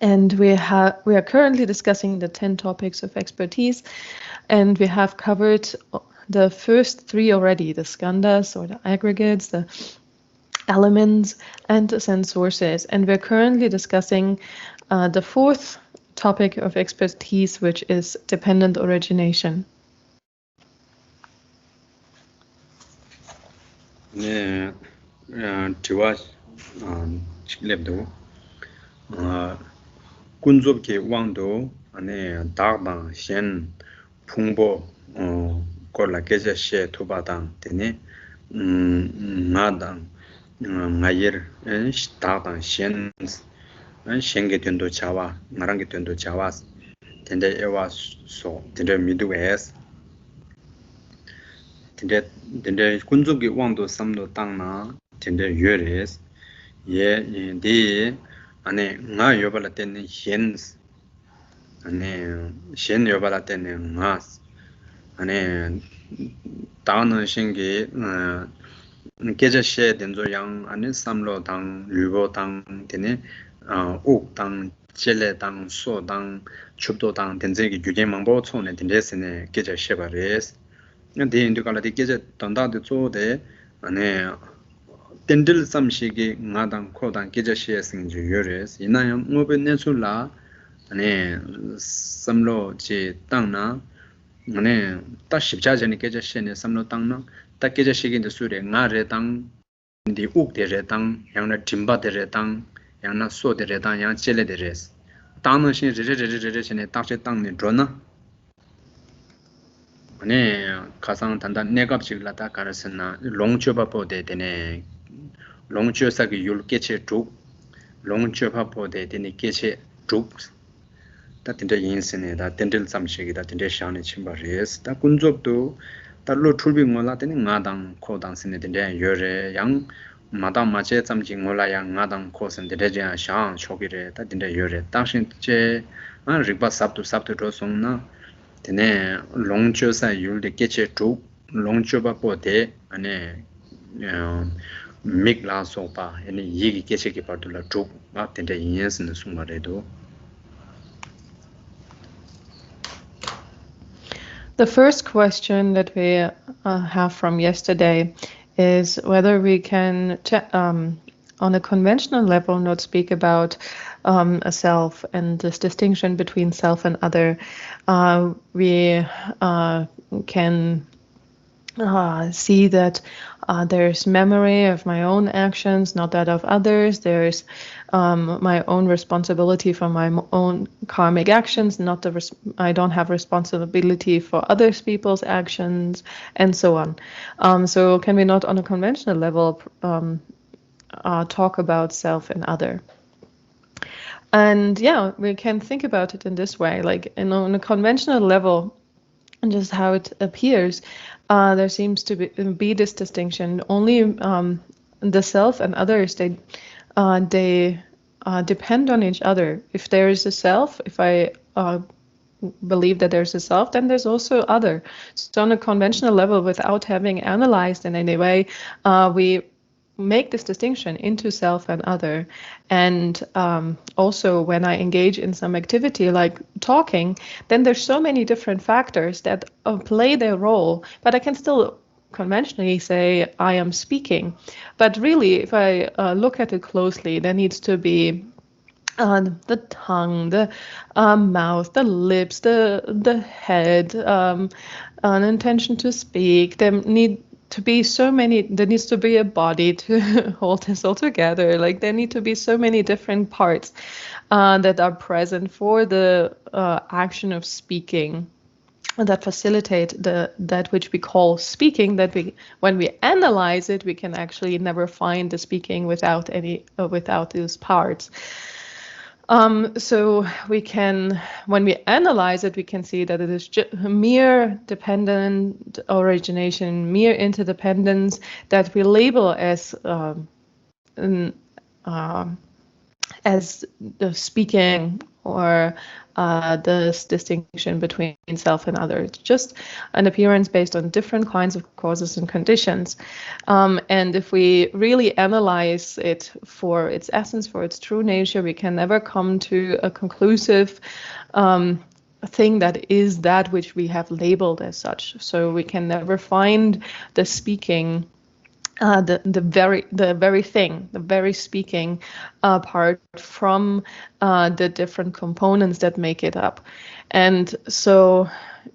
And we are currently discussing the 10 topics of expertise, and we have covered the first 3 already: the skandhas or the aggregates, the elements, and the sense sources. And we're currently discussing the 4th topic of expertise, which is dependent origination. 네, 지와 랩도 군족기 왕도 안에 다방 신 풍보 콜라 계제시에 투바당 되네 나당 나이르 다방 신 신게 된도 자와 나랑게 된도 자와 된데 에와 소 된데 미두에스 된데 군족기 왕도 삼도 땅나 된데 유레스 예 안에 나 요발라 때는 현스 안에 신 요발라 때는 나스 안에 다는 신기 계제시에 된조 양 안에 삼로당 류보당 되네 옥당 젤레당 소당 춥도당 된제기 규제망보 촌에 된데스네 계제시바레스 근데 인도가라디 계제 단다도 쪼데 안에 덴들 삼시기 나당 코당 계제시에 생주 요레스 이나요 모베네술라 안에 삼로 지 땅나 안에 딱 십자전에 계제시에 삼로 땅나 딱 계제시기인데 수레 나레 땅 디 옥데레 땅 양나 짐바데레 땅 양나 소데레 땅 양 젤레데레스 땅은 신 제제제제제제네 딱제 땅네 드러나 안에 가상 단단 내갑직라다 가르스나 롱초바포데 되네 롱초사기 율케체 쭉 롱초바포데 되네 케체 쭉 다틴데 인스네 다 텐들 삼시기 다 텐데 샤네 침바레스 다 군족도 달로 출빙몰라 되네 나당 코당스네 된데 요레 양 마당 마체 잠징몰라 양 나당 코선데 제야 샤 초기레 다 된데 요레 당신 제 리바 삽도 조송나 되네 롱초사 율데 케체 쭉 롱초바포데 안에 mikla sopa ene yigi keche ke partula tuk ba tende yens ne sumaredo. The first question that we have from yesterday is whether we can, on a conventional level, not speak about a self and this distinction between self and other. We can see that there's memory of my own actions, not that of others. There's my own responsibility for my own karmic actions, not I don't have responsibility for other people's actions, and so on. So can we not, on a conventional level, talk about self and other? And yeah, we can think about it in this way, like on a conventional level, and just how it appears, there seems to be this distinction. Only the self and others, they depend on each other. If there is a self, if I believe that there's a self, then there's also other. So on a conventional level, without having analyzed in any way, we make this distinction into self and other. And also when I engage in some activity like talking, then there's so many different factors that play their role, but I can still conventionally say I am speaking. But really, if I look at it closely, there needs to be the tongue, the mouth, the lips, the head, an intention to speak. There needs to be a body to hold this all together. Like there need to be so many different parts that are present for the action of speaking, that facilitate that which we call speaking, that when we analyze it, we can actually never find the speaking without those parts. So we can, when we analyze it, we can see that it is mere dependent origination, mere interdependence that we label as the speaking or this distinction between self and other. It's just an appearance based on different kinds of causes and conditions. And if we really analyze it for its essence, for its true nature, we can never come to a conclusive thing that is that which we have labeled as such. So we can never find the speaking, the very speaking part from the different components that make it up. And so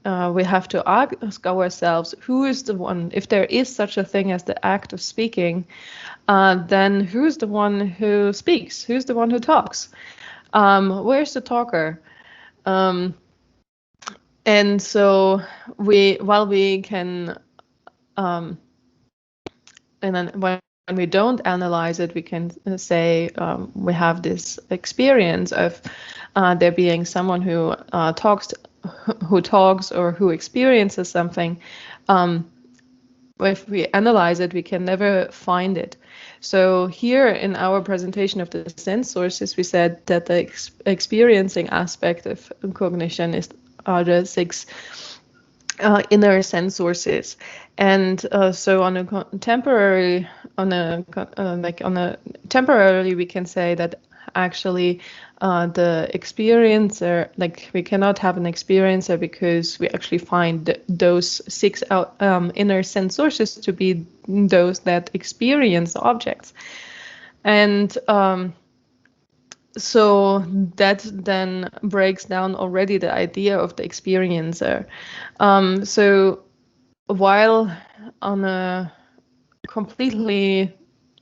we have to ask ourselves, who is the one, if there is such a thing as the act of speaking, then who's the one who speaks? Who's the one who talks? Where's the talker? And so while we can, and then when we don't analyze it, we can say we have this experience of there being someone who talks or who experiences something. If we analyze it, we can never find it. So here in our presentation of the sense sources, we said that the experiencing aspect of cognition are the 6 inner sense sources, and so on a temporary temporarily we can say that actually the experiencer, like we cannot have an experiencer because we actually find those 6 inner sense sources to be those that experience objects, and so that then breaks down already the idea of the experiencer. So while on a completely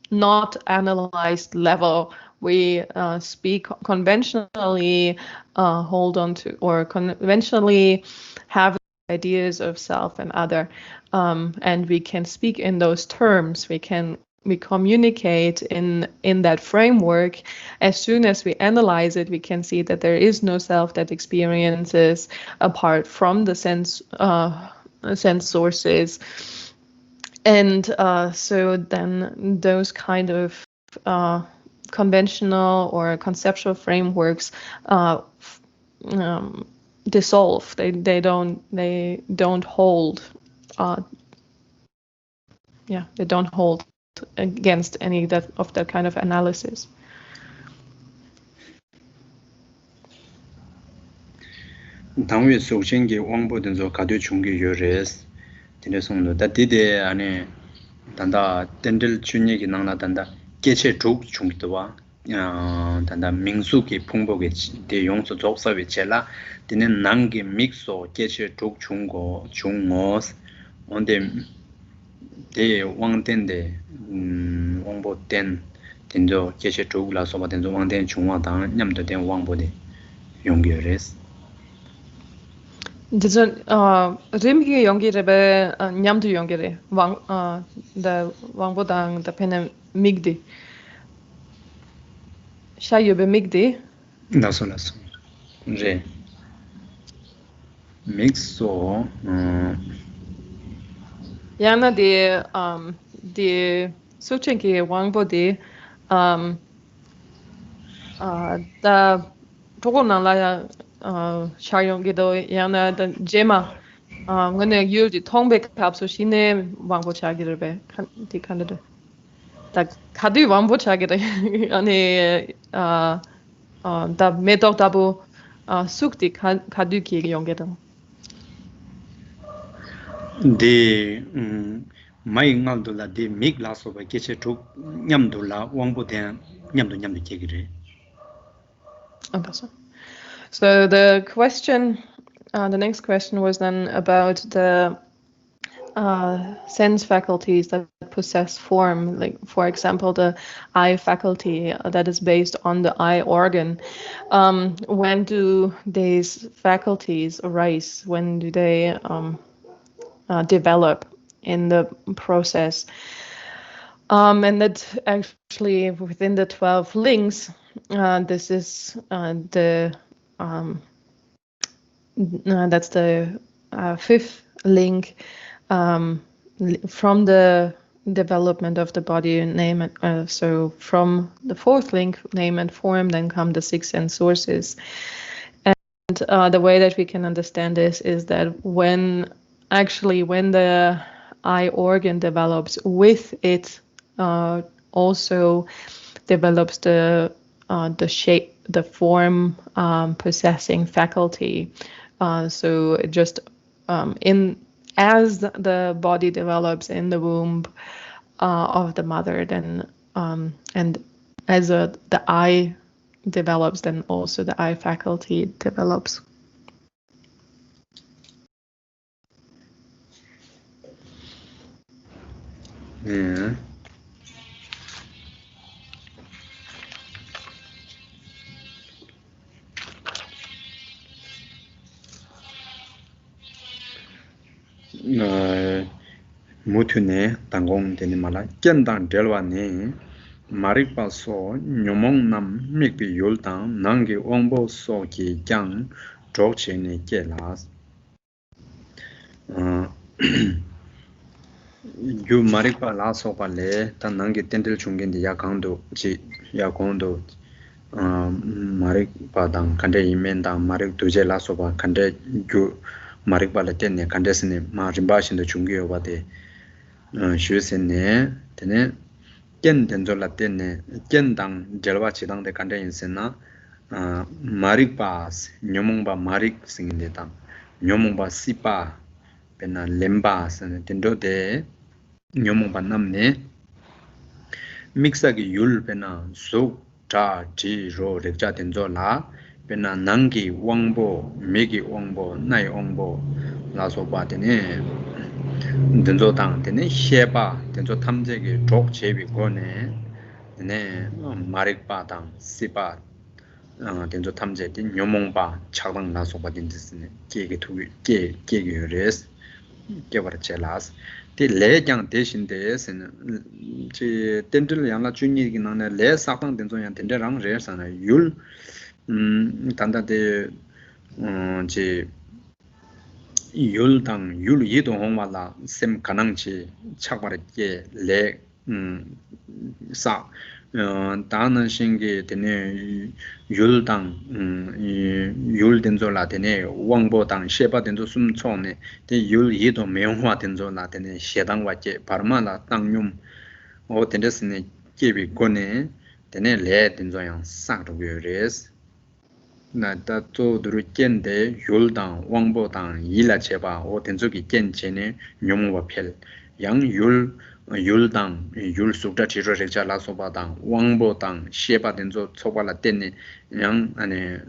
not analyzed level, we speak conventionally, hold on to, or conventionally have ideas of self and other, and we can speak in those terms. We communicate in that framework. As soon as we analyze it, we can see that there is no self that experiences apart from the sense sources. And so then those kind of conventional or conceptual frameworks dissolve. They don't hold. They don't hold against any of that kind of analysis. 당외 속신기 왕보든 저 가도 중기 요레스 되네송도 다디데 안에 단다 덴들 준얘기 나나단다 개체 족 중기도와 단다 민수기 풍복의 대용서 접사의 제라 되는 난기 믹소 개체 족 중고 중어스 온데 대 왕된데 왕보된 된저 개체 족라 소바된 저 왕된 중화당 냠도 된 왕보데 용결레스 저는 림기 연기레베 냠도 연기레 다 왕보당 다 페네 미그디 샤유베 미그디 나솔라소 제 믹소 야나 디 수첸기 왕보디 다 보고나라야 샤용기도 야나 다 제마 근데 유지 통백 합수시네 왕보차기를 디 칸데 다 가디 왕보차기를 아니 다 메도다부 숙디 가두기 용게도 데 마잉알돌라 데 믹라소바 게체 족 냠돌라 왕보된 냠도 제기래 So the next question was then about the sense faculties that possess form, like for example the eye faculty that is based on the eye organ. When do these faculties arise? When do they develop in the process? And that actually within the 12 links, this is that's the 5th link from the development of the body, name and so from the fourth link, name and form, then come the six sense sources. And the way that we can understand this is that when the eye organ develops, with it also develops the shape, the form possessing faculty. So just as the body develops in the womb of the mother, then and as the eye develops, then also the eye faculty develops. Yeah. Mutune tangong teni mala kendang delwa ni marikpa so nyomong nam mikpi yultang nangi ongbo so ki kyang drokche ni ke las yu marikpa la so pa le ta nangi tendel chungen di yakangdo chi yakondo marikpa dang kande imen dang marik duje la so pa kande yu marikpa le tenne kande sine ma rimba shin do chungge yo ba de 슈세네 테네 겐덴졸라 테네 겐당 젤와 치당데 간데 인세나 마릭바스 뇨몽바 마릭 싱인데다 뇨몽바 시파 베나 렘바스 덴도데 뇨몽바 남네 믹사기 율 베나 속자 지로 렉자 덴졸라 베나 난기 왕보 메기 왕보 나이 왕보 라소바데네 denzo tang tene sheba denzo tamjegi drok chebi gone ne marik pa tang sipa denzo tamje din nyomong pa chagdang na soba din disne kege tu kege res ke war chelas te le kyang deshin de sen che tendel yang la chunyi gi nang le sakang denzo yang tender rang res na yul tanda de che 율당 율 이동홍마라 셈 가능치 착바르게 레사 다는 신기 되네 율당 율된조라 되네 왕보당 셰바된조 숨촌네 대율 이동 명화 된조라 되네 셰당와게 바르마라 땅뇽 오 된데스네 계비 고네 되네 레 된조양 싹도게레스 나다 또 드르켄데 율당 왕보당 일라 제바 오 된족이 겐체네 뇽모바 펠양 율당 율 속다 지로렉자 라소바당 왕보당 셰바 된조 초발라 땐네 양 안에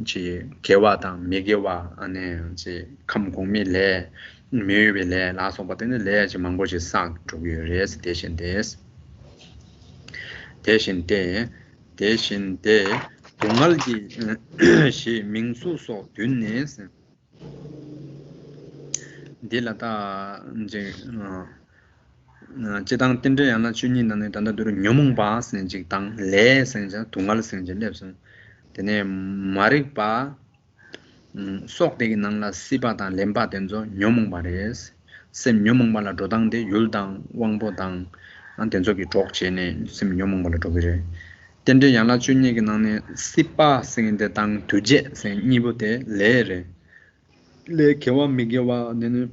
레지 개와당 메게와 안에 지 감공미레 메유베레 라소바데네 레지 망고지 상 조규레스 대신때 동알기 시 민수소 듄네스 딜라다 이제 제당 텐데 하나 주니는 단다들 녀몽바스 직당 레생자 동알 생제 랩선 되네 마릭바 속되기 năng là 시바다 렘바 된조 녀몽바레스 셈 녀몽발라 도당데 율당 왕보당 안 된조기 족체네 셈 녀몽발라 도비레 텐데 양라 주니기 năng 시바 생인데 당 두제 생 니보데 레레 le kewa migewa nene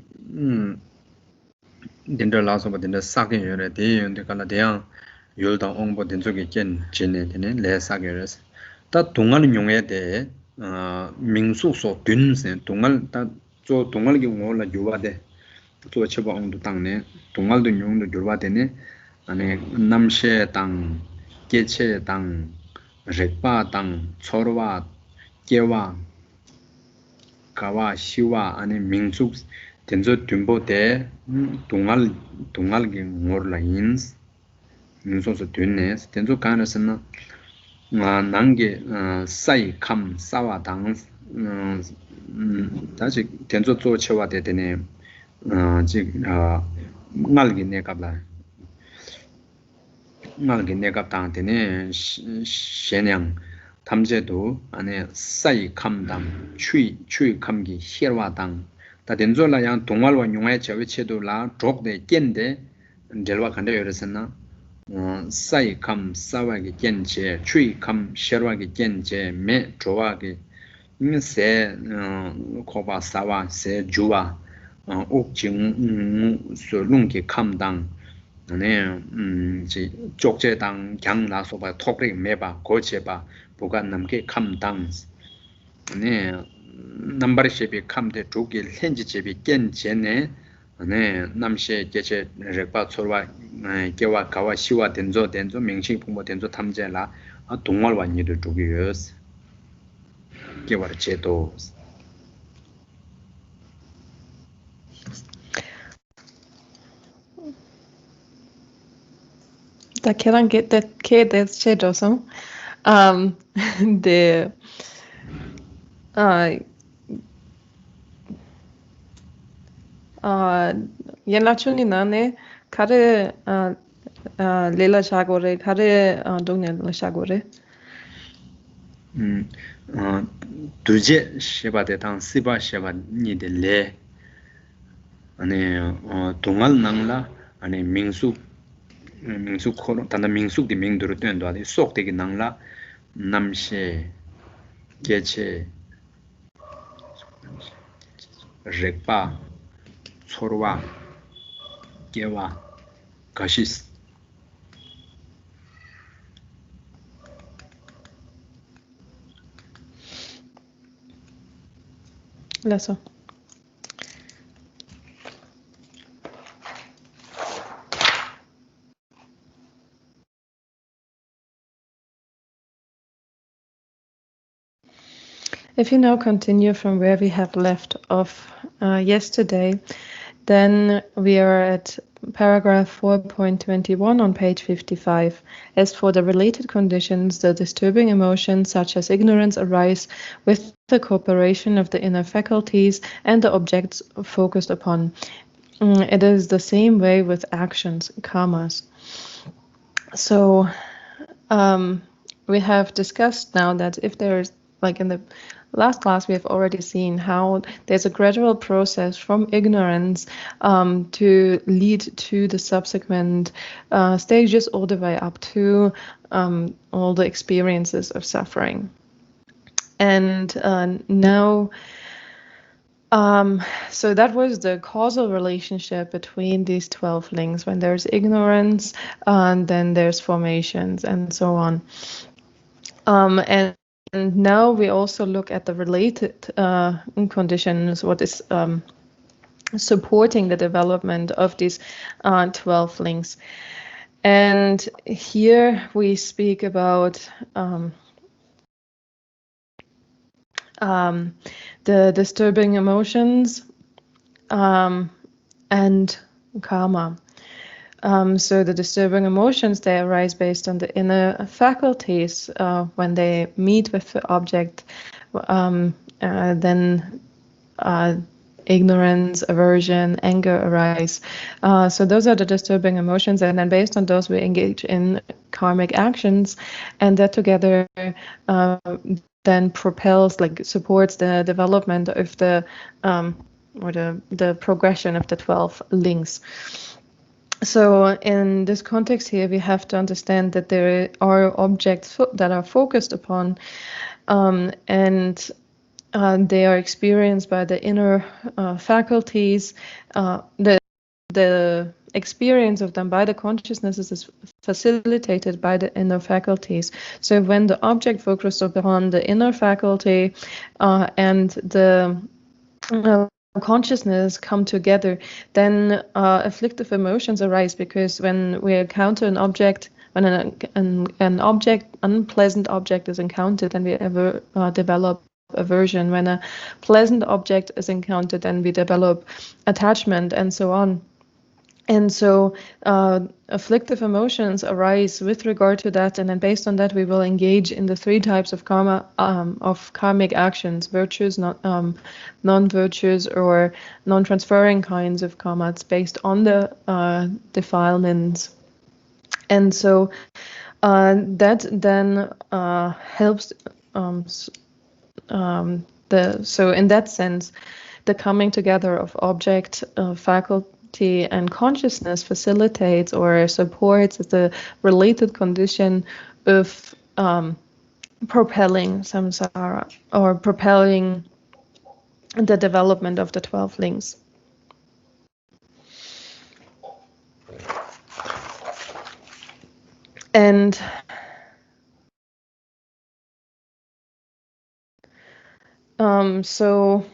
dendra laso ba dendra sake yore de yonde kala de yang yolda ongbo denzo ge ken jene dene le sake yore ta tungal nyongye de mingsu so dun se tungal ta jo tungal ge ngola yuwa de to cheba ong du tangne tungal du nyong du yuwa de ne ane namshe tang keche tang rekpa tang chorwa kewa 가와 시와 안에 민숙 된저 듬보데 동알게 몰라인스 민소서 됐네 된저 간에서는 난게 사이 캄 사와당 다시 된저 조 쳐와 되네 지 날게 내갑라 날게 내갑당 되네 셴양 탐제도 안에 사이 감당 추이 감기 혈와당 다 된조라 양 동말과 용의 제외체도 라 족데 겐데 델와 간데 여르스나 사이 감 사와게 겐제 추이 감 셔와게 겐제 메 조와게 세 코바 사와 세 주와 옥징 소룽게 감당 네 지 쪽제당 강나소바 톡릭 메바 고체바 보관 남게 감당 네 넘버 쉐비 감데 두길 현지 제비 겐제네 네 남셰 제체 렉바 초와 개와 가와 시와 된조 명칭 풍모 된조 탐제라 동말 완이를 두기여스 개와 제도 Da quedan que deshechoso. De 연락처니 나네 카레 레라 샤고레 카레 동네 샤고레 두제 쉐바데 당 시바 쉐바 니데레 아니 동알 낭라 아니 민수 코로 단다 민수디 민도로 된도 아니 속되게 낭라 남셰 게체 렉바 초로와 게와 가시스 Lasso. If you now continue from where we have left off yesterday, then we are at paragraph 4.21 on page 55. As for the related conditions, the disturbing emotions such as ignorance arise with the cooperation of the inner faculties and the objects focused upon. It is the same way with actions, karmas. So we have discussed now that if there's, like in the last class, we have already seen how there's a gradual process from ignorance to lead to the subsequent stages all the way up to all the experiences of suffering. And now, so that was the causal relationship between these 12 links. When there's ignorance, and then there's formations and so on. And now we also look at the related conditions, what is supporting the development of these 12 links. And here we speak about the disturbing emotions and karma. So the disturbing emotions, they arise based on the inner faculties. When they meet with the object, then ignorance, aversion, anger arise. So those are the disturbing emotions, and then based on those we engage in karmic actions, and that together then propels, like supports the development of the or the progression of the 12 links. So in this context here, we have to understand that there are objects that are focused upon, and they are experienced by the inner faculties. The experience of them by the consciousness is facilitated by the inner faculties. So when the object focuses upon the inner faculty and the consciousness come together, then afflictive emotions arise, because when we encounter an object, when an object, unpleasant object is encountered, then we ever develop aversion. When a pleasant object is encountered, then we develop attachment, and so on. And so afflictive emotions arise with regard to that, and then based on that we will engage in the 3 types of karma, of karmic actions: virtues, non-virtues, or non-transferring kinds of karma. It's based on the defilements. And so that then helps so in that sense, the coming together of object, faculty, and consciousness facilitates or supports the related condition of propelling samsara or propelling the development of the 12 links. And so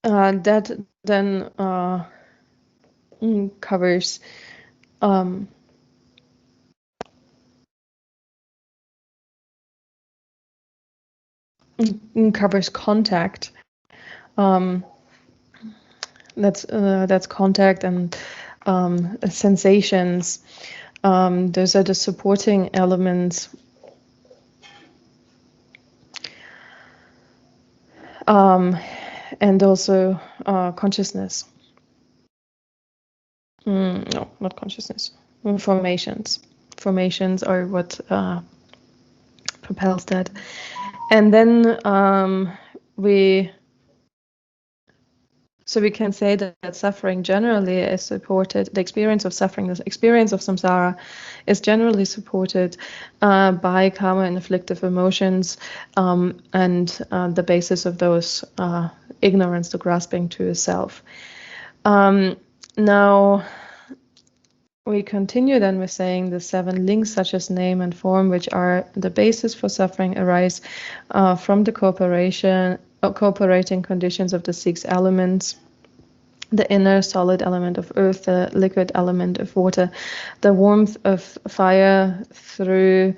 that then covers covers contact. That's contact and sensations. Those are the supporting elements. And also consciousness. No, not consciousness. Formations. Formations are what propels that. And then we can say that suffering generally is supported, the experience of suffering, the experience of samsara is generally supported by karma and afflictive emotions, and the basis of those ignorance, the grasping to a self. Now, we continue then with saying the 7 links such as name and form, which are the basis for suffering, arise from the cooperating conditions of the 6 elements: the inner solid element of earth, the liquid element of water, the warmth of fire through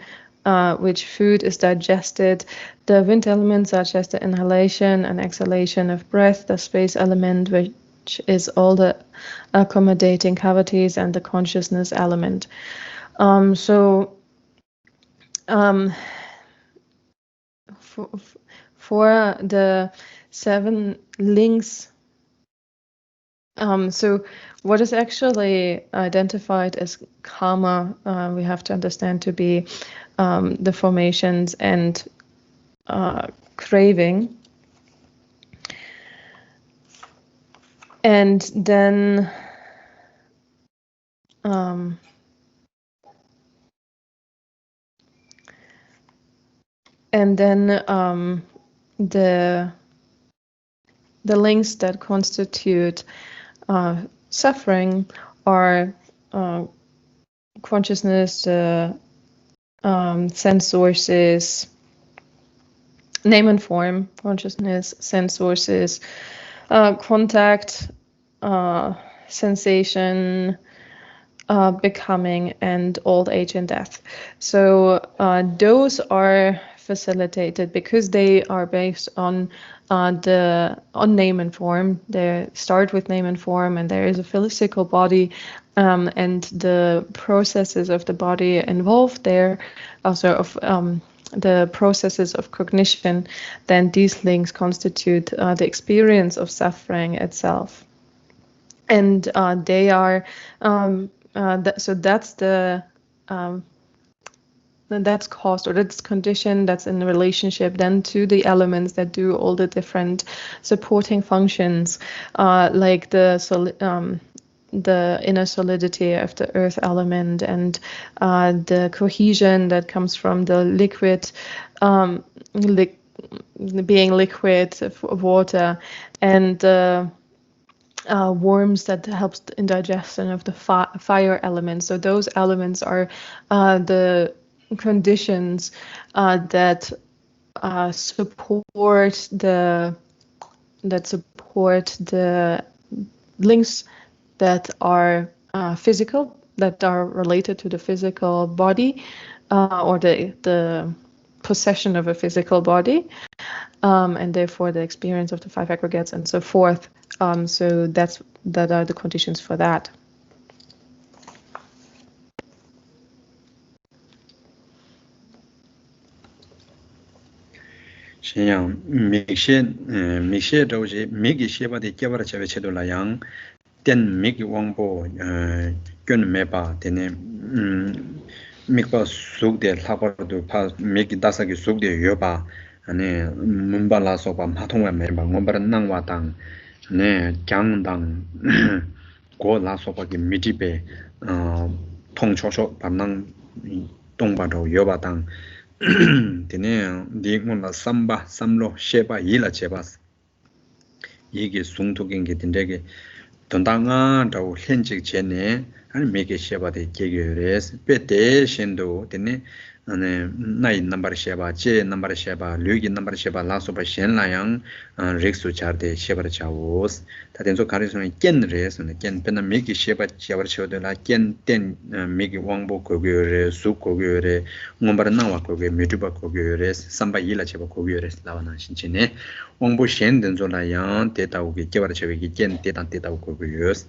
which food is digested, the wind element such as the inhalation and exhalation of breath, the space element which is all the accommodating cavities, and the consciousness element. For the 7 links, so what is actually identified as karma, we have to understand to be the formations and craving. And then the links that constitute suffering are consciousness, sense sources, name and form, consciousness, sense sources, contact, sensation, becoming, and old age and death. So those are facilitated because they are based on name and form. They start with name and form, and there is a physical body, and the processes of the body involved there, also of the processes of cognition. Then these links constitute the experience of suffering itself, and they are so that's the that's caused, or that's conditioned, that's in relationship then to the elements that do all the different supporting functions, like the inner solidity of the earth element, and the cohesion that comes from the liquid, being liquid of water, and warmth that helps in digestion of the fire elements. So those elements are the conditions that support the links that are physical, that are related to the physical body, or the possession of a physical body, and therefore the experience of the 5 aggregates and so forth. So that are the conditions for that. Yang mixie doji migi sheba de jabara chave chedola yang ten migi wangbo gun meba tene mikpa sukde lakbardu pa miki dasaki sukde yoba ane mumba la sopa matongwa meba ngombara nangwa tang ane kyang tang go la sopa ki mitipe tong chosho parnang tongpa do yoba tang tene di ngonda samba samlo sheba yila chebas 이게 숭토긴 게 된다게 돈당아 더 현직 전에 아니 메게 쉐바데 계결에서 빼대 신도 되네 아니 나이 넘버 쉐바 제 넘버 쉐바 류기 넘버 쉐바 라소바 셴라양 렉수 차르데 쉐바르 차오스 다된소 가르소는 깬레스는 깬 페나 메게 쉐바 쉐바르 쉐도라 깬텐 메게 왕보 고교레 수 고교레 몬바르 나와 고교 미투바 고교레 삼바 일라 쉐바 고교레 나와나 신치네 왕보 셴든조라양 데이터오게 개발 체계기 깬 데이터 고교스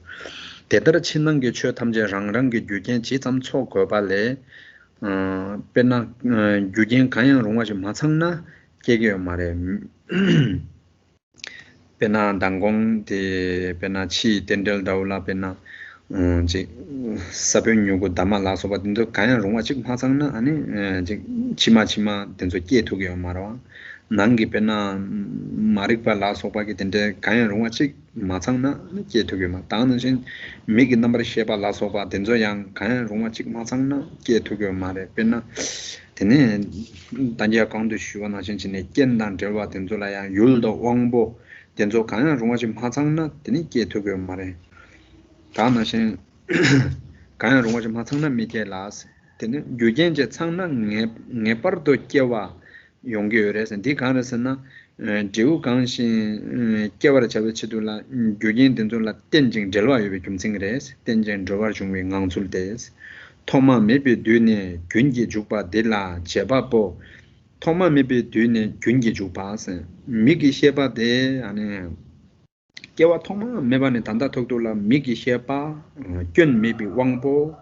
대더러 치는 게 최 탐제 랑랑게 유견 지점 초고발레 페나 유견 가양 롱화지 마창나 계계 말에 페나 당공 데 페나 치 덴델 다울라 페나 지 사변 요구 담아라서 받는데 가양 롱화지 마창나 아니 지 치마치마 된소 깨토게 말아 난기 페나 마릭바 라소바게 된데 가양 롱화지 마창나 깨토게 마 다는 신 미기 넘버 쉐바 라소바 된저 양 가양 롱화지 마창나 깨토게 말에 페나 되네 단지야 강도 쉬워나 신신에 깬단 절바 된저라야 율도 왕보 된저 가양 롱화지 마창나 되니 깨토게 말에 다는 신 가양 롱화지 마창나 미게 라스 되네 유견제 창나 녜버도 깨와 용교에서 디 간에서나 지우 강신 깨버려 잡치도라 유진 된줄라 땡징 절와 요비 좀 생그레스 땡징 저와 중에 강출 때스 토마 메비 뒤네 균기 주바 데라 제바보 토마 메비 뒤네 균기 주바스 미기 셰바데 아니 깨와 토마 메바네 단다 톡돌라 미기 셰바 균 메비 왕보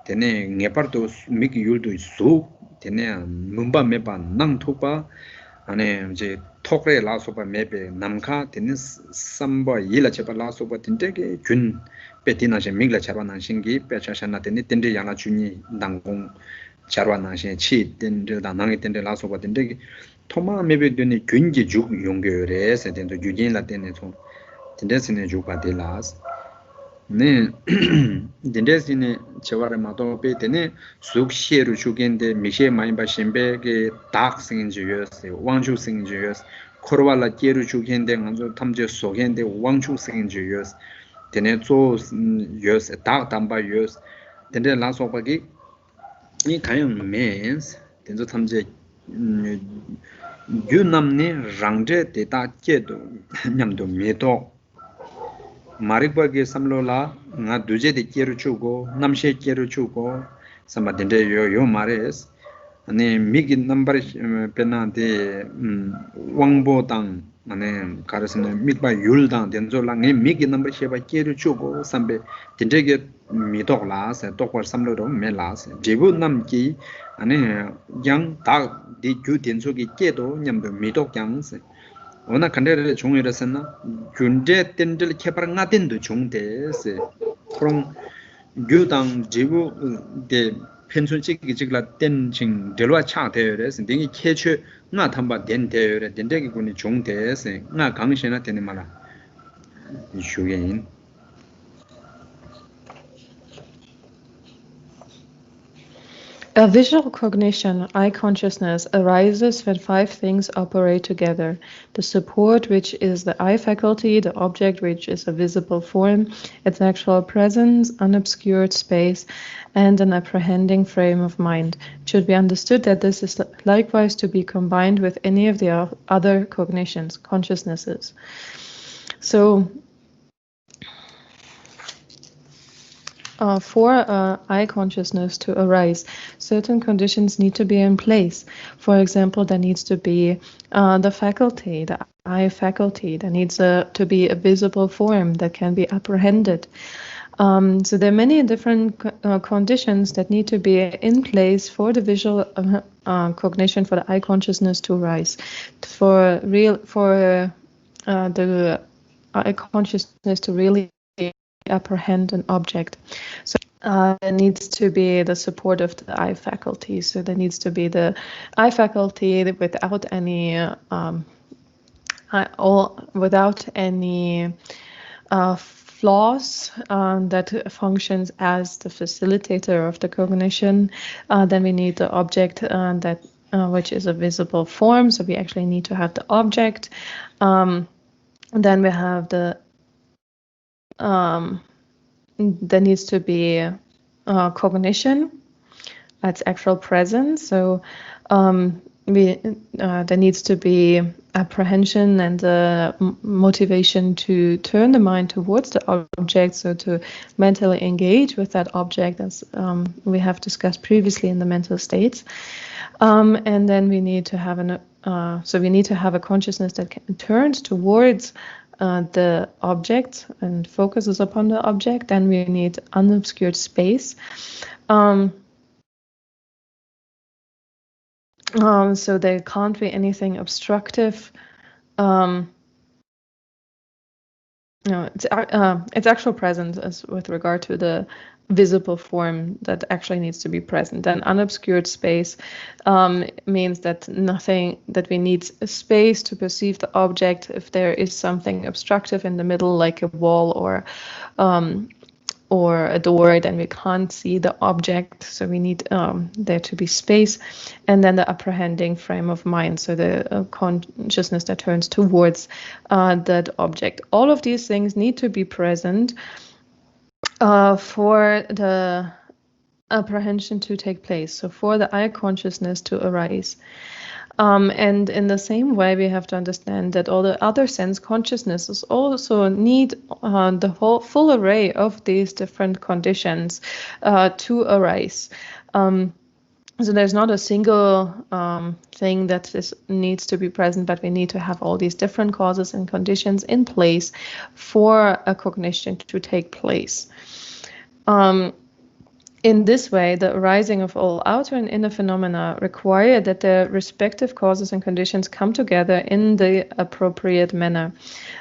되네 녜파르도 미기 율도 수 되네 문바 메바 낭토바 아니 이제 톡레 라소바 메베 남카 되는 삼바 일라 제바 라소바 된데게 균 베티나제 미글라 차바나 신기 베차샤나 되네 된데 야나 주니 당공 차바나 신치 된데 당나게 된데 라소바 된데게 토마 메베 되네 균지 죽 용교레서 된도 유진라 되네 좀 된데스네 죽바 데라스 네 딘데스네 제와레 마도 베테네 숙시에로 주겐데 미셰 마인바 신베게 닥싱인지여스 왕주싱인지여스 코르발라 게루 주겐데 간조 탐제 소겐데 왕주싱인지여스 데네 조 여스 닥 담바여스 딘데 라소바기 이 가용 메인스 딘조 탐제 유남네 랑제 데타 케도 냠도 메도 마릭바게 삼로라 나 두제데 깨루 추고 남셰 깨루 추고 삼바덴데 요 마레스 아니 미기 넘버 페나데 왕보당 아니 가르스네 미바 율당 된조랑에 미기 넘버 셰바 깨루 추고 삼베 딘데게 미독라세 독과 삼로로 멜라세 제부 남기 아니 양다 디주 된속이 깨도 냠도 미독양세 오나 간데르 종이라서나 군제 땐들 케바랑가 땐도 종대세 그럼 유당 지구 데 펜순식이 지글라 땐징 delwa 차대여서 딩이 케체 나 탐바 덴대여 덴데기 군이 종대세 나 강신나 되는 말아 이슈게인 A visual cognition, eye consciousness, arises when five things operate together. The support, which is the eye faculty, the object, which is a visible form, its actual presence, unobscured space, and an apprehending frame of mind. It should be understood that this is likewise to be combined with any of the other cognitions, consciousnesses. So, for eye consciousness to arise, certain conditions need to be in place. For example, there needs to be the faculty, the eye faculty. There needs to be a visible form that can be apprehended. So there are many different conditions that need to be in place for the visual cognition, for the eye consciousness to arise, for the eye consciousness to really apprehend an object. So there needs to be the support of the I faculty. So there needs to be the I faculty without any without any flaws that functions as the facilitator of the cognition. Then we need the object that which is a visible form. So we actually need to have the object. Then we have the there needs to be cognition. That's actual presence. So there needs to be apprehension and motivation to turn the mind towards the object, so to mentally engage with that object, as we have discussed previously in the mental states. And then we need to have a consciousness that turns towards the object and focuses upon the object. Then we need unobscured space. So there can't be anything obstructive. It's actual presence as with regard to the visible form that actually needs to be present. Then unobscured space means that we need a space to perceive the object. If there is something obstructive in the middle, like a wall or a door, then we can't see the object. So we need there to be space. And then the apprehending frame of mind, so the consciousness that turns towards that object. All of these things need to be present for the apprehension to take place, so for the I consciousness to arise. And in the same way, we have to understand that all the other sense consciousnesses also need the full array of these different conditions to arise. So there's not a single thing that needs to be present, but we need to have all these different causes and conditions in place for a cognition to take place. In this way, the arising of all outer and inner phenomena require that the respective causes and conditions come together in the appropriate manner.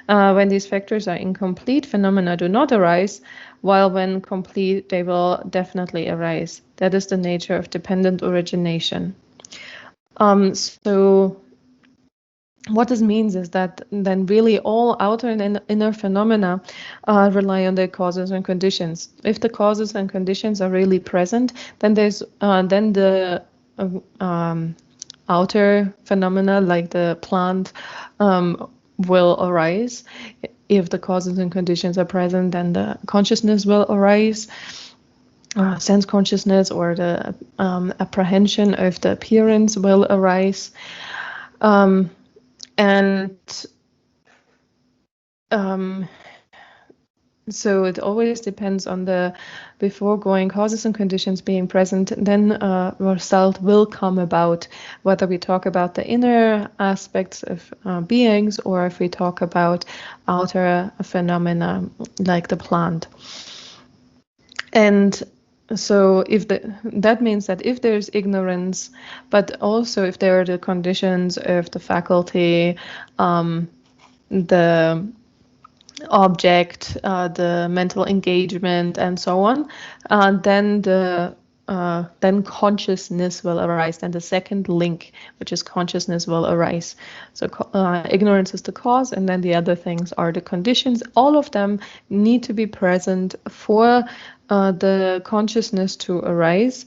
When these factors are incomplete, phenomena do not arise, while when complete, they will definitely arise. That is the nature of dependent origination. So what this means is that then really all outer and inner phenomena rely on their causes and conditions. If the causes and conditions are really present, then there's then the outer phenomena, like the plant, will arise. If the causes and conditions are present, then the consciousness will arise. Sense consciousness or the apprehension of the appearance will arise. So it always depends on the beforegoing causes and conditions being present. Then a result will come about, whether we talk about the inner aspects of beings or if we talk about outer phenomena like the plant. And so that means that if there's ignorance, but also if there are the conditions of the faculty, the object, the mental engagement, and so on, then consciousness will arise. Then the second link, which is consciousness, will arise. So ignorance is the cause, and then the other things are the conditions. All of them need to be present for the consciousness to arise.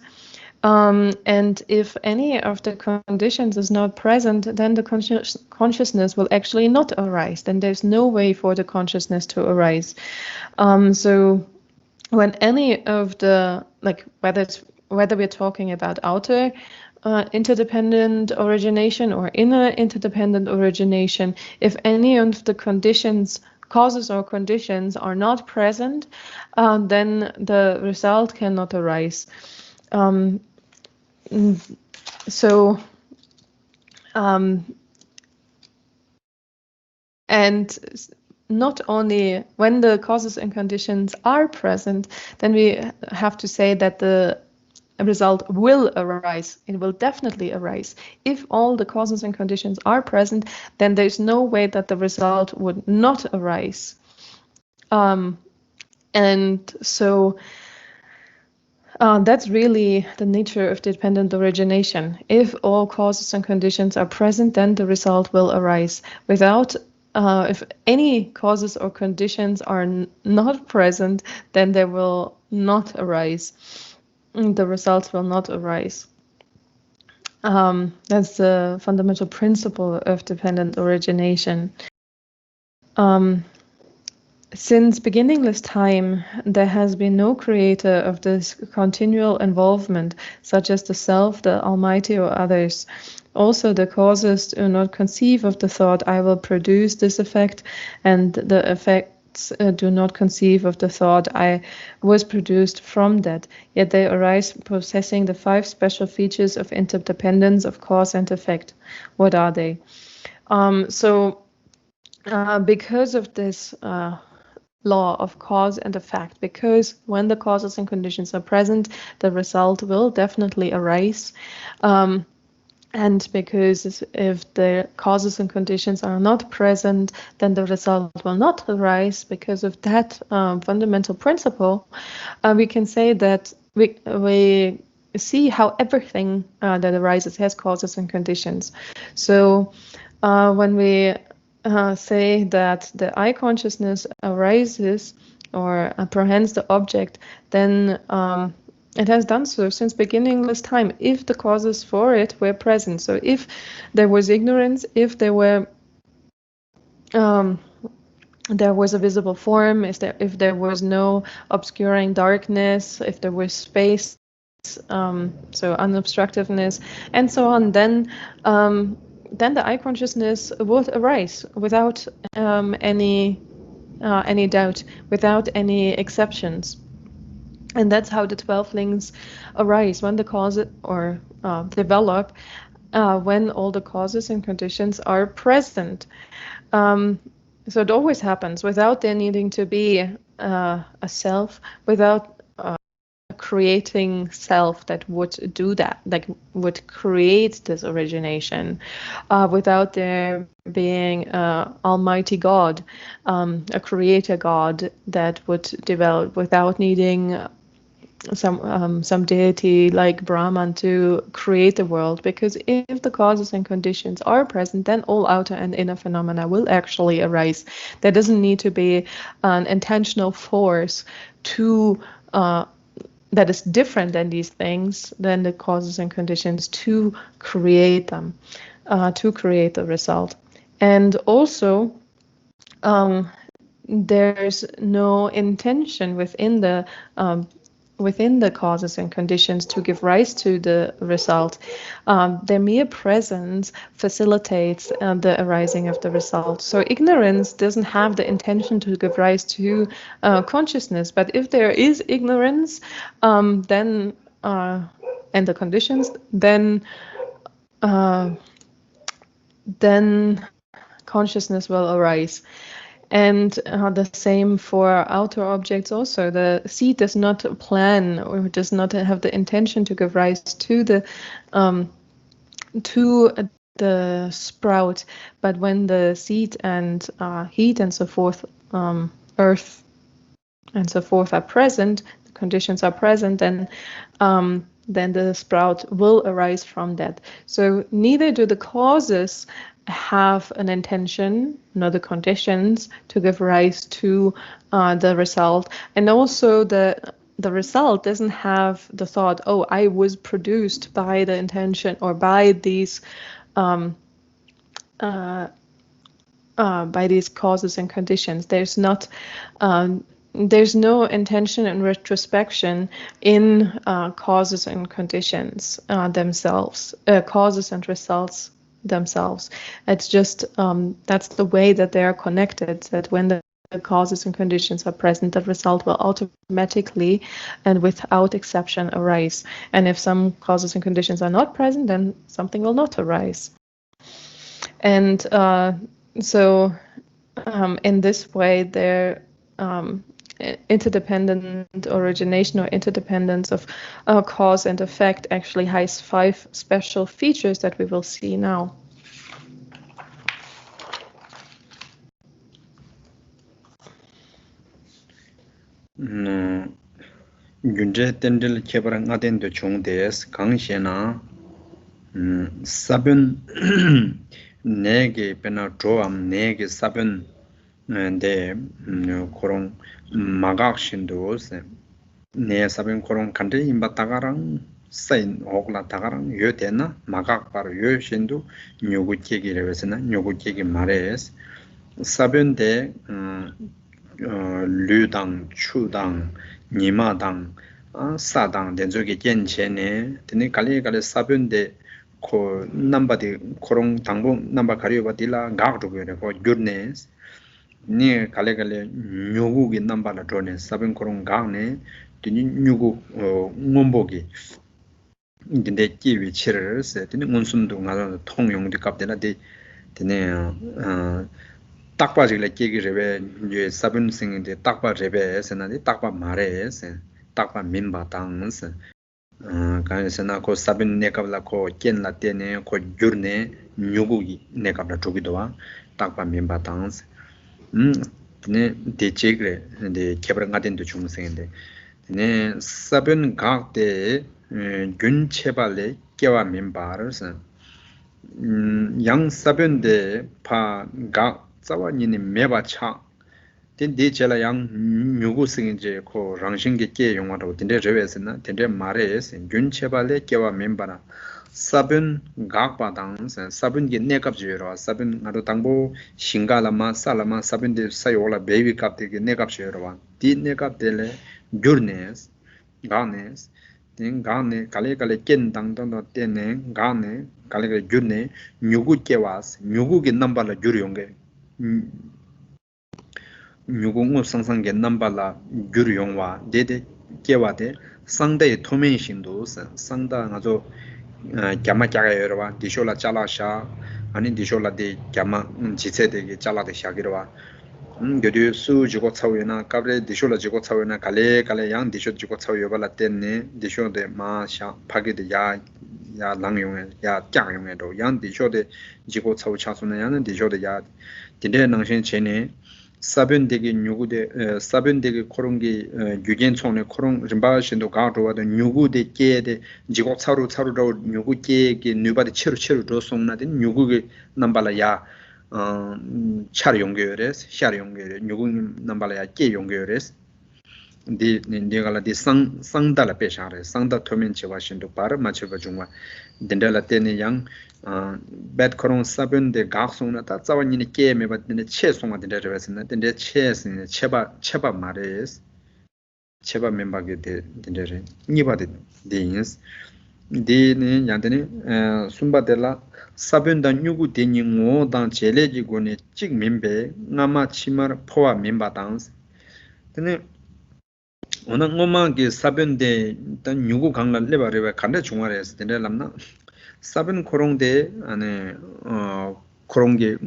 And if any of the conditions is not present, then the consciousness will actually not arise. Then there's no way for the consciousness to arise. So when any of the, like whether we're talking about outer interdependent origination or inner interdependent origination, if any of the causes or conditions are not present, then the result cannot arise. And not only when the causes and conditions are present, then we have to say that the result will arise. It will definitely arise. If all the causes and conditions are present, then there's no way that the result would not arise. And so That's really the nature of dependent origination. If all causes and conditions are present, then the result will arise. If any causes or conditions are not present, then they will not arise. The results will not arise. That's the fundamental principle of dependent origination. Since beginningless time, there has been no creator of this continual involvement, such as the Self, the Almighty, or others. Also, the causes do not conceive of the thought, I will produce this effect, and the effects do not conceive of the thought, I was produced from that. Yet they arise possessing the 5 special features of interdependence of cause and effect. What are they? Because of this law of cause and effect, because when the causes and conditions are present, the result will definitely arise. And because if the causes and conditions are not present, then the result will not arise. Because of that fundamental principle, we can say that we see how everything that arises has causes and conditions. So when we say that the I consciousness arises or apprehends the object, then it has done so since beginningless time, if the causes for it were present. So if there was ignorance, if there was a visible form, if there was no obscuring darkness, if there was space, so unobstructiveness, and so on, then the I consciousness would arise without any doubt, without any exceptions. And that's how the 12 links arise, when the cause or develop, when all the causes and conditions are present. So it always happens without there needing to be a self, without creating self that would do that, like would create this origination, without there being Almighty God, a creator God that would develop, without needing some deity like Brahman to create the world. Because if the causes and conditions are present, then all outer and inner phenomena will actually arise. There doesn't need to be an intentional force to that is different than these things, than the causes and conditions, to create them, to create the result. And also, there's no intention within the causes and conditions to give rise to the result. Their mere presence facilitates the arising of the result. So ignorance doesn't have the intention to give rise to consciousness. But if there is ignorance, then and the conditions, then consciousness will arise. And the same for outer objects also. The seed does not plan or does not have the intention to give rise to the sprout. But when the seed and heat and so forth, earth and so forth are present, the conditions are present, then the sprout will arise from that. So neither do the causes have an intention, nor the conditions, to give rise to the result. And also the result doesn't have the thought, oh, I was produced by the intention or by these causes and conditions. There's no intention and retrospection in causes and conditions themselves, causes and results themselves. It's just that's the way that they are connected, that when the causes and conditions are present, the result will automatically and without exception arise. And if some causes and conditions are not present, then something will not arise. And so in this way, their interdependent origination or interdependence of cause and effect actually has 5 special features that we will see now. 윤제 땐들 개발한 아덴도 중대스 강시나 사변 네게 페나 조암 네게 사변 네 그런 마각신도스 네 사변 그런 간데 임바타가랑 사인 오글라 타가랑 요데나 마각 바로 요신도 요구케기레베스나 요구케기 마레스 사변데 류당 추당 니마당 사당 된저게 겐체네 드니 갈리갈리 사변데 코 넘바디 코롱 당보 넘바 가리오바딜라 가르도베레 코 굿네스 니 갈레갈레 뇨구기 넘바라 드네 사변 코롱 가네 드니 뇨구 몬보기 근데 끼위 치르르세 드니 문순도 가서 통용디 갑데라디 드네 딱바지래 끼기레베 이제 사변 생인데 딱바레베 세나디 딱바 마레세 딱바 민바 당스 가에서나 고 사빈 네캅라 고 켄라 테네 고 주르네 뉴구기 네캅라 조기도와 딱바 멤바탄스 네 데체그레 네 케브랑가덴도 중생인데 네 사빈 각데 균체발레 깨와 멤바르스 양 사빈데 파각 자와니니 메바차 딘디 젤라 양 뉴구 생인제 고 랑싱게 깨 용화도 딘데 레베스나 딘데 마레스 균체발레 깨와 멤바나 사븐 각바당 사븐게 네갑지로 사븐 나도 당보 싱갈라마 살라마 사븐데 사요라 베이비 갑데게 네갑지로 디 네갑데레 귤네스 가네스 딘 가네 칼레칼레 켄당당도 테네 가네 칼레칼레 귤네 뉴구 깨와스 뉴구게 넘발라 귤용게 뉴공업 상상계 넘발라 규르용와 데데 깨와데 상대의 토면신도 상다 아주 갸마갸가 여러와 디쇼라 잘라샤 아니 디쇼라데 갸마 지체되게 잘라데 샤기로와 여디 수 주고 차오이나 까브레 디쇼라 주고 차오이나 갈레 양 디쇼 주고 차오이발라 때네 디쇼데 마샤 파게데 야 랑용에 야 짱용에도 양 디쇼데 주고 차오 차수나 야는 디쇼데 야 딘데 낭신 제네 사변되게 뉴구데 사변되게 코롱기 유겐총네 코롱 림바신도 가도와도 뉴구데 깨데 지고 차루로 뉴구게게 뉴바데 체루 도송나데 뉴구게 남발라야 차르 용게레스 샤르 용게레 뉴구 남발라야 깨 용게레스 디 네갈라 디 상달라 페샤레 상다 토멘 제와신도 바르 마체바 중와 딘달라 테네 양 bad koron sabun de gaksong na ta zawa ni ke me ba de che song ma de reves na de che sin cheba mares cheba member ge de re ni ba de ins de ne yang de ne sumba de la sabun da nyugu de ni ngo dan chele ji go ne chik membe ngama chimar phowa member dance de ne ona ngoma ge sabun de dan nyugu gangla le ba re 간데 중화레스 de 람나 사변 코롱데 안에 코롱게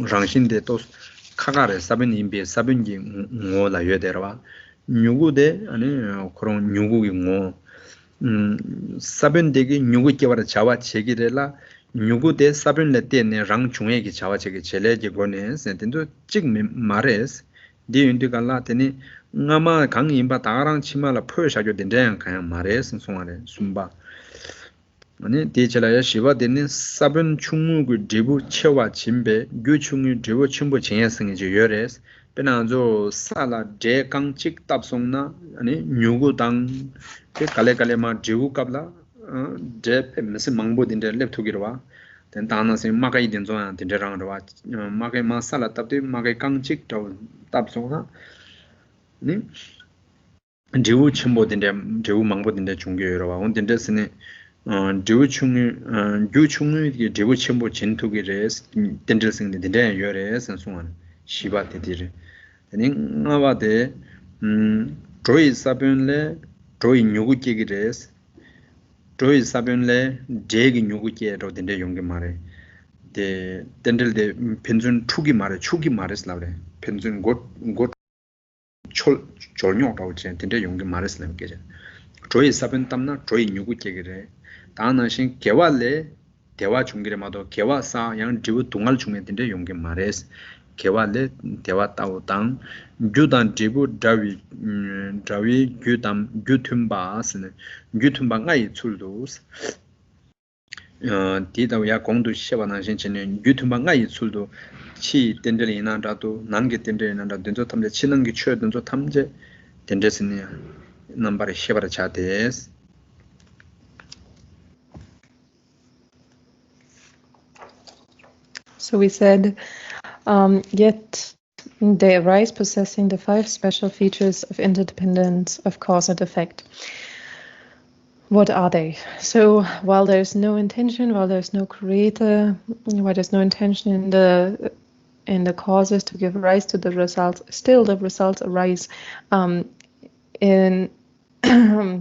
랑신데 또 카가레 사변 임베 사변기 ngola 여데라와 뉴구데 아니 코롱 뉴구기 ngo 사변데기 뉴구께 와라 자와 제기레라 뉴구데 사변레 때네 랑 중에기 자와 제기 젤레지 고네 센텐도 찍 마레스 디윤디갈라 테니 ngama 강 임바 다랑 치마라 포샤교 된데 그냥 마레스 송아레 숨바 아니 대체라야 시바 되는 사변 충무그 디부 체와 진배 규충이 디부 첨부 진행성이 요레스 베나조 살라 제강직 답송나 아니 뉴구당 그 갈레갈레마 디부 갑라 제 페미스 망보딘데 랩토기로와 된 다나세 마가이 된조한 된저랑로와 마가이 마살라 답디 마가이 강직 답송나 네 디부 첨부딘데 디부 망보딘데 중교로와 온딘데스네 규충이 대부 첨부 진투기레스 덴들생데 덴데 요레스 선송한 시바테디르 닝나바데 조이 사변레 조이 뉴구기기레스 조이 사변레 제기 뉴구기에로 덴데 용게 말에 데 덴들데 펜준 투기 말에 추기 말에스라래 펜준 곧 졸녀라고 덴데 용게 말에스라게 조이 사변 땀나 조이 뉴구기기레 다나신 개와레 대화 중기레마도 개와사 양 지부 동알 중에 된데 용게 말레스 kewale dewa tau tang gyudan jibu drawi gyutumba asne gyutumba ngai tsuldus di daw ya gongdu sheba na shin chen gyutumba ngai tsuldu chi tendeli na datu namge tendeli na datu denzo tamje chinangi chö denzo tamje tendesini number sheba cha des. So we said, yet they arise possessing the 5 special features of interdependence of cause and effect. What are they? So while there's no intention, while there's no creator, while there's no intention in the causes to give rise to the results, still the results arise in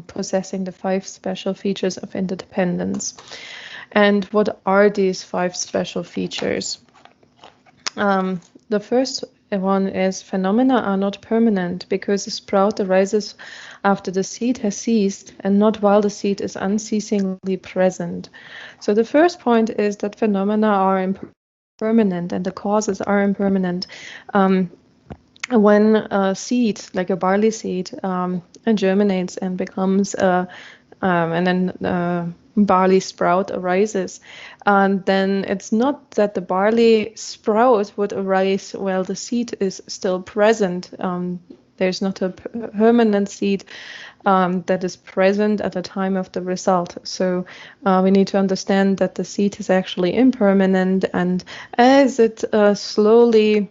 possessing the 5 special features of interdependence. And what are these 5 special features? The first one is phenomena are not permanent because the sprout arises after the seed has ceased and not while the seed is unceasingly present. So the first point is that phenomena are impermanent and the causes are impermanent. When a seed, like a barley seed, germinates and becomes and then barley sprout arises, and then it's not that the barley sprout would arise while the seed is still present. There's not a permanent seed that is present at the time of the result. So we need to understand that the seed is actually impermanent, and as it slowly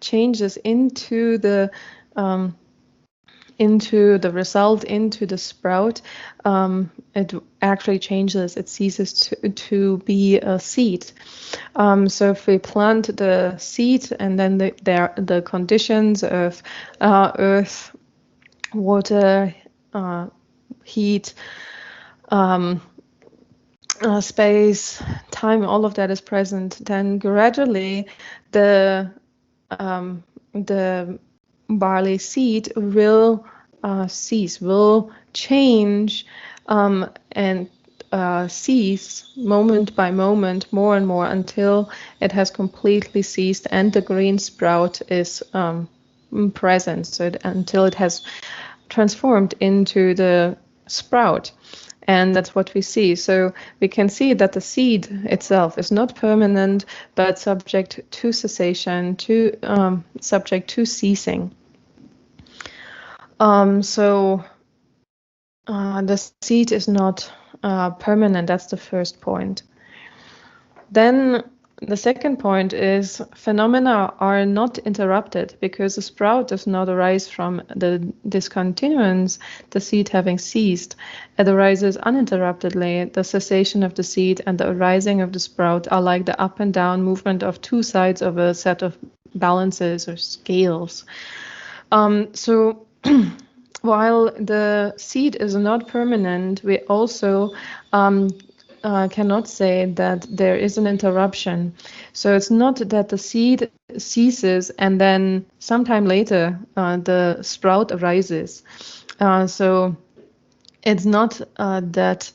changes into the result, into the sprout, it actually changes. It ceases to be a seed. So if we plant the seed and then the conditions of earth, water, heat, space, time, all of that is present, then gradually the barley seed will cease, will change, and cease moment by moment, more and more, until it has completely ceased and the green sprout is present, so until it has transformed into the sprout. And that's what we see. So we can see that the seed itself is not permanent, but subject to cessation, subject to ceasing. So the seed is not permanent. That's the first point. Then the second point is phenomena are not interrupted because the sprout does not arise from the discontinuance, the seed having ceased. It arises uninterruptedly. The cessation of the seed and the arising of the sprout are like the up and down movement of two sides of a set of balances or scales. So while the seed is not permanent, we also cannot say that there is an interruption. So it's not that the seed ceases and then sometime later the sprout arises. So it's not that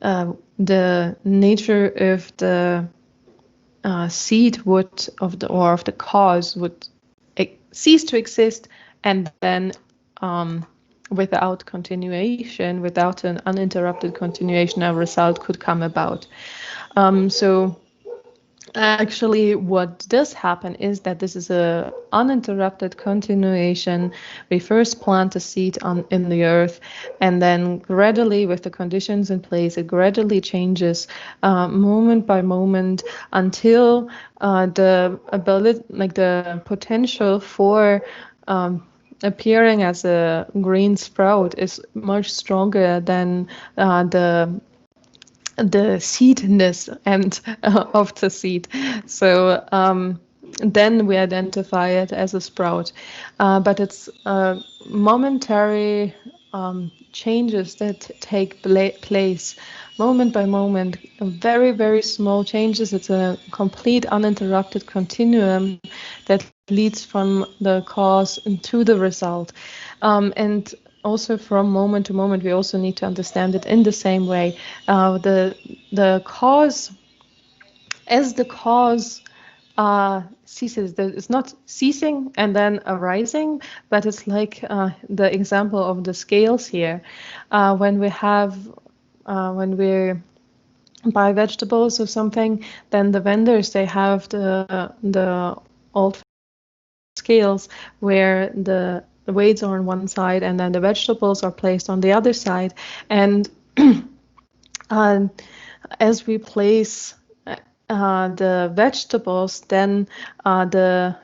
the nature of the seed of the cause would cease to exist and then without continuation, without an uninterrupted continuation, a result could come about. So actually what does happen is that this is a uninterrupted continuation. We first plant a seed in the earth, and then gradually, with the conditions in place, it gradually changes moment by moment until the ability, like the potential for appearing as a green sprout is much stronger than the seedness and of the seed. So then we identify it as a sprout. But it's momentary changes that take place moment by moment, very, very small changes. It's a complete uninterrupted continuum that leads from the cause to the result. And also from moment to moment, we also need to understand it in the same way. The cause as the cause ceases, it's not ceasing and then arising, but it's like the example of the scales here. When we buy vegetables or something, then the vendors, they have the old scales where the weights are on one side and then the vegetables are placed on the other side. And as we place the vegetables, then the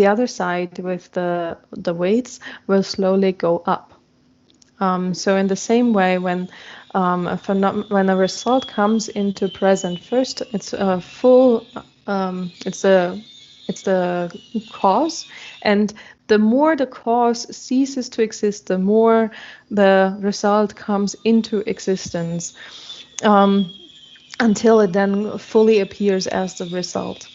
other side with the weights will slowly go up. So in the same way, when a result comes into present, first it's a full, it's the cause, and the more the cause ceases to exist, the more the result comes into existence, until it then fully appears as the result.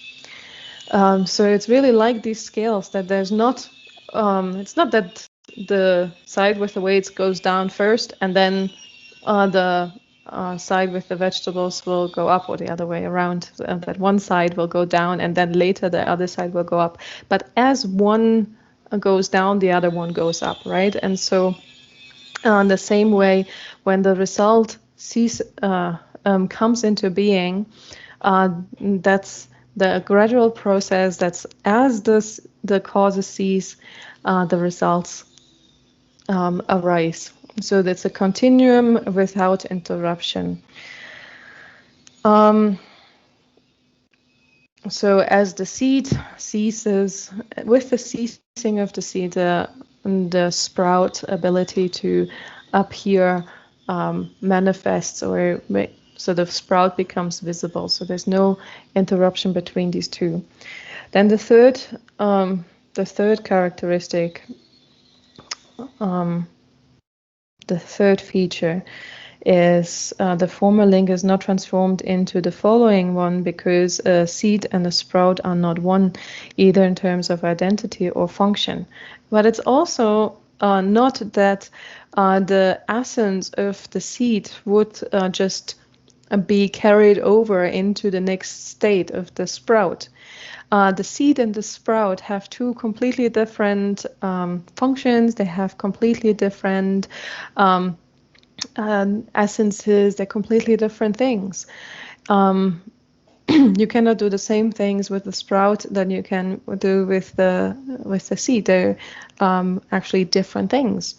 So it's really like these scales, that there's not, it's not that the side with the weights goes down first and then the side with the vegetables will go up, or the other way around, that one side will go down and then later the other side will go up. But as one goes down, the other one goes up, right? And so in the same way, when the result comes into being, that's the gradual process. That's as the causes cease, the results arise. So that's a continuum without interruption. So as the seed ceases, with the ceasing of the seed, the sprout ability to appear manifests, or so the sprout becomes visible. So there's no interruption between these two. Then the third characteristic, the third feature, is the former link is not transformed into the following one, because a seed and a sprout are not one, either in terms of identity or function. But it's also not that the essence of the seed would just be carried over into the next state of the sprout. The seed and the sprout have two completely different functions. They have completely different essences. They're completely different things. You cannot do the same things with the sprout that you can do with the seed. They're actually different things.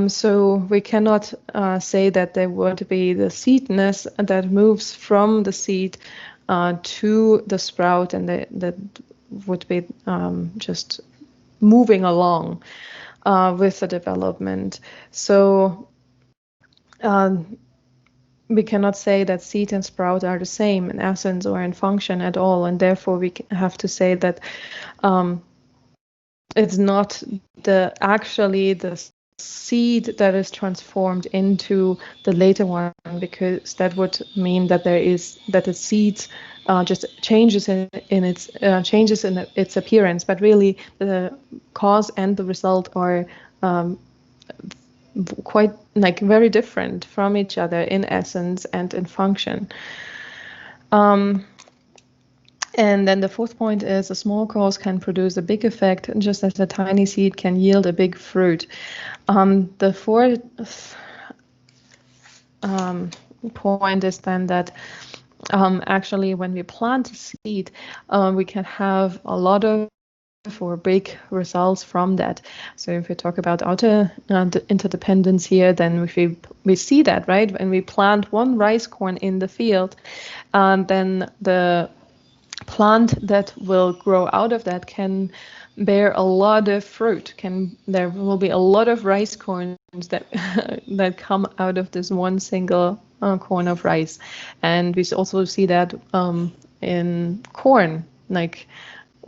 So we cannot say that there would be the seedness that moves from the seed to the sprout, and that would be just moving along with the development. So we cannot say that seed and sprout are the same in essence or in function at all, and therefore we have to say that it's not actually the seed that is transformed into the later one, because that would mean that the seed just changes in its appearance, but really the cause and the result are quite very different from each other in essence and in function. And then the fourth point is a small cause can produce a big effect, just as a tiny seed can yield a big fruit. The fourth point is then that actually when we plant a seed, we can have a lot of or big results from that. So if we talk about outer interdependence here, then we see that, right? When we plant one rice corn in the field, then the plant that will grow out of that can bear a lot of fruit. There will be a lot of rice corns that that come out of this one single corn of rice. And we also see that in corn, like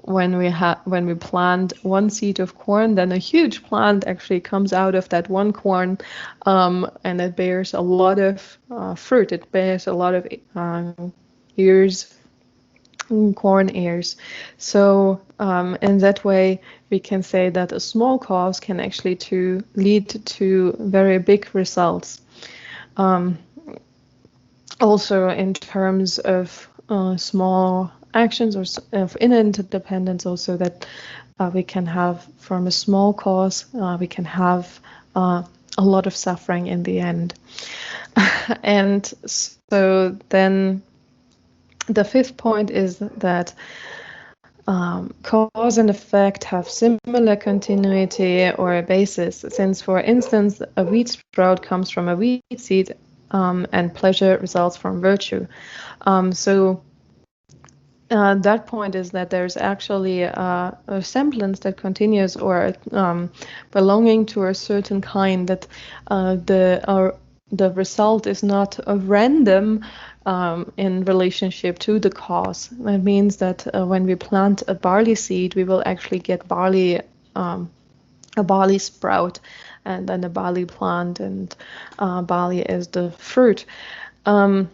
when we plant one seed of corn, then a huge plant actually comes out of that one corn, and it bears a lot of fruit. It bears a lot of ears, corn ears. So in that way, we can say that a small cause can actually lead to very big results. Also in terms of small actions or of inner interdependence also that we can have from a small cause, we can have a lot of suffering in the end. And so then the fifth point is that cause and effect have similar continuity or a basis, since, for instance, a wheat sprout comes from a wheat seed and pleasure results from virtue. So that point is that there's actually a semblance that continues or belonging to a certain kind, that the result is not a random in relationship to the cause. That means that when we plant a barley seed, we will actually get barley, a barley sprout, and then a barley plant, and barley is the fruit. And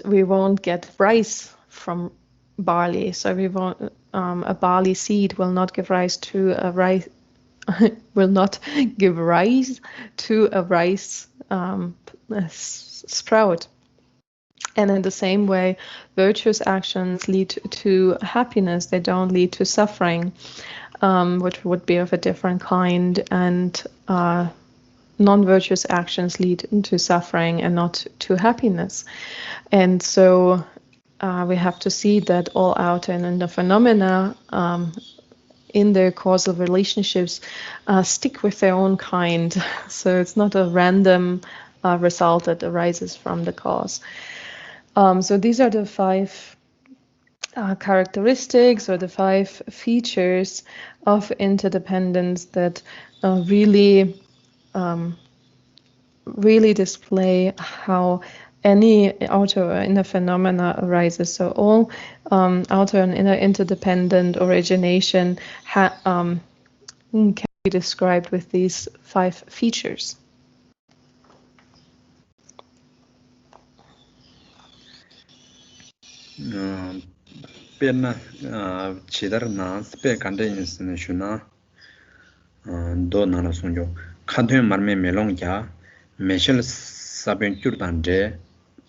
we won't get rice from barley. So we won't, a barley seed will not give rise to a rice, will not give rise to a rice sprout. And in the same way, virtuous actions lead to happiness. They don't lead to suffering, which would be of a different kind. And non-virtuous actions lead to suffering and not to happiness. And so we have to see that all outer and inner phenomena in their causal relationships stick with their own kind. So it's not a random result that arises from the cause. So these are the five characteristics or the five features of interdependence that really display how any outer or inner phenomena arises. So all outer and inner interdependent origination can be described with these five features. Pena chidar na spe kante insine shuna do nana sunjo kadun marme melong ya meshel saben kyurdan de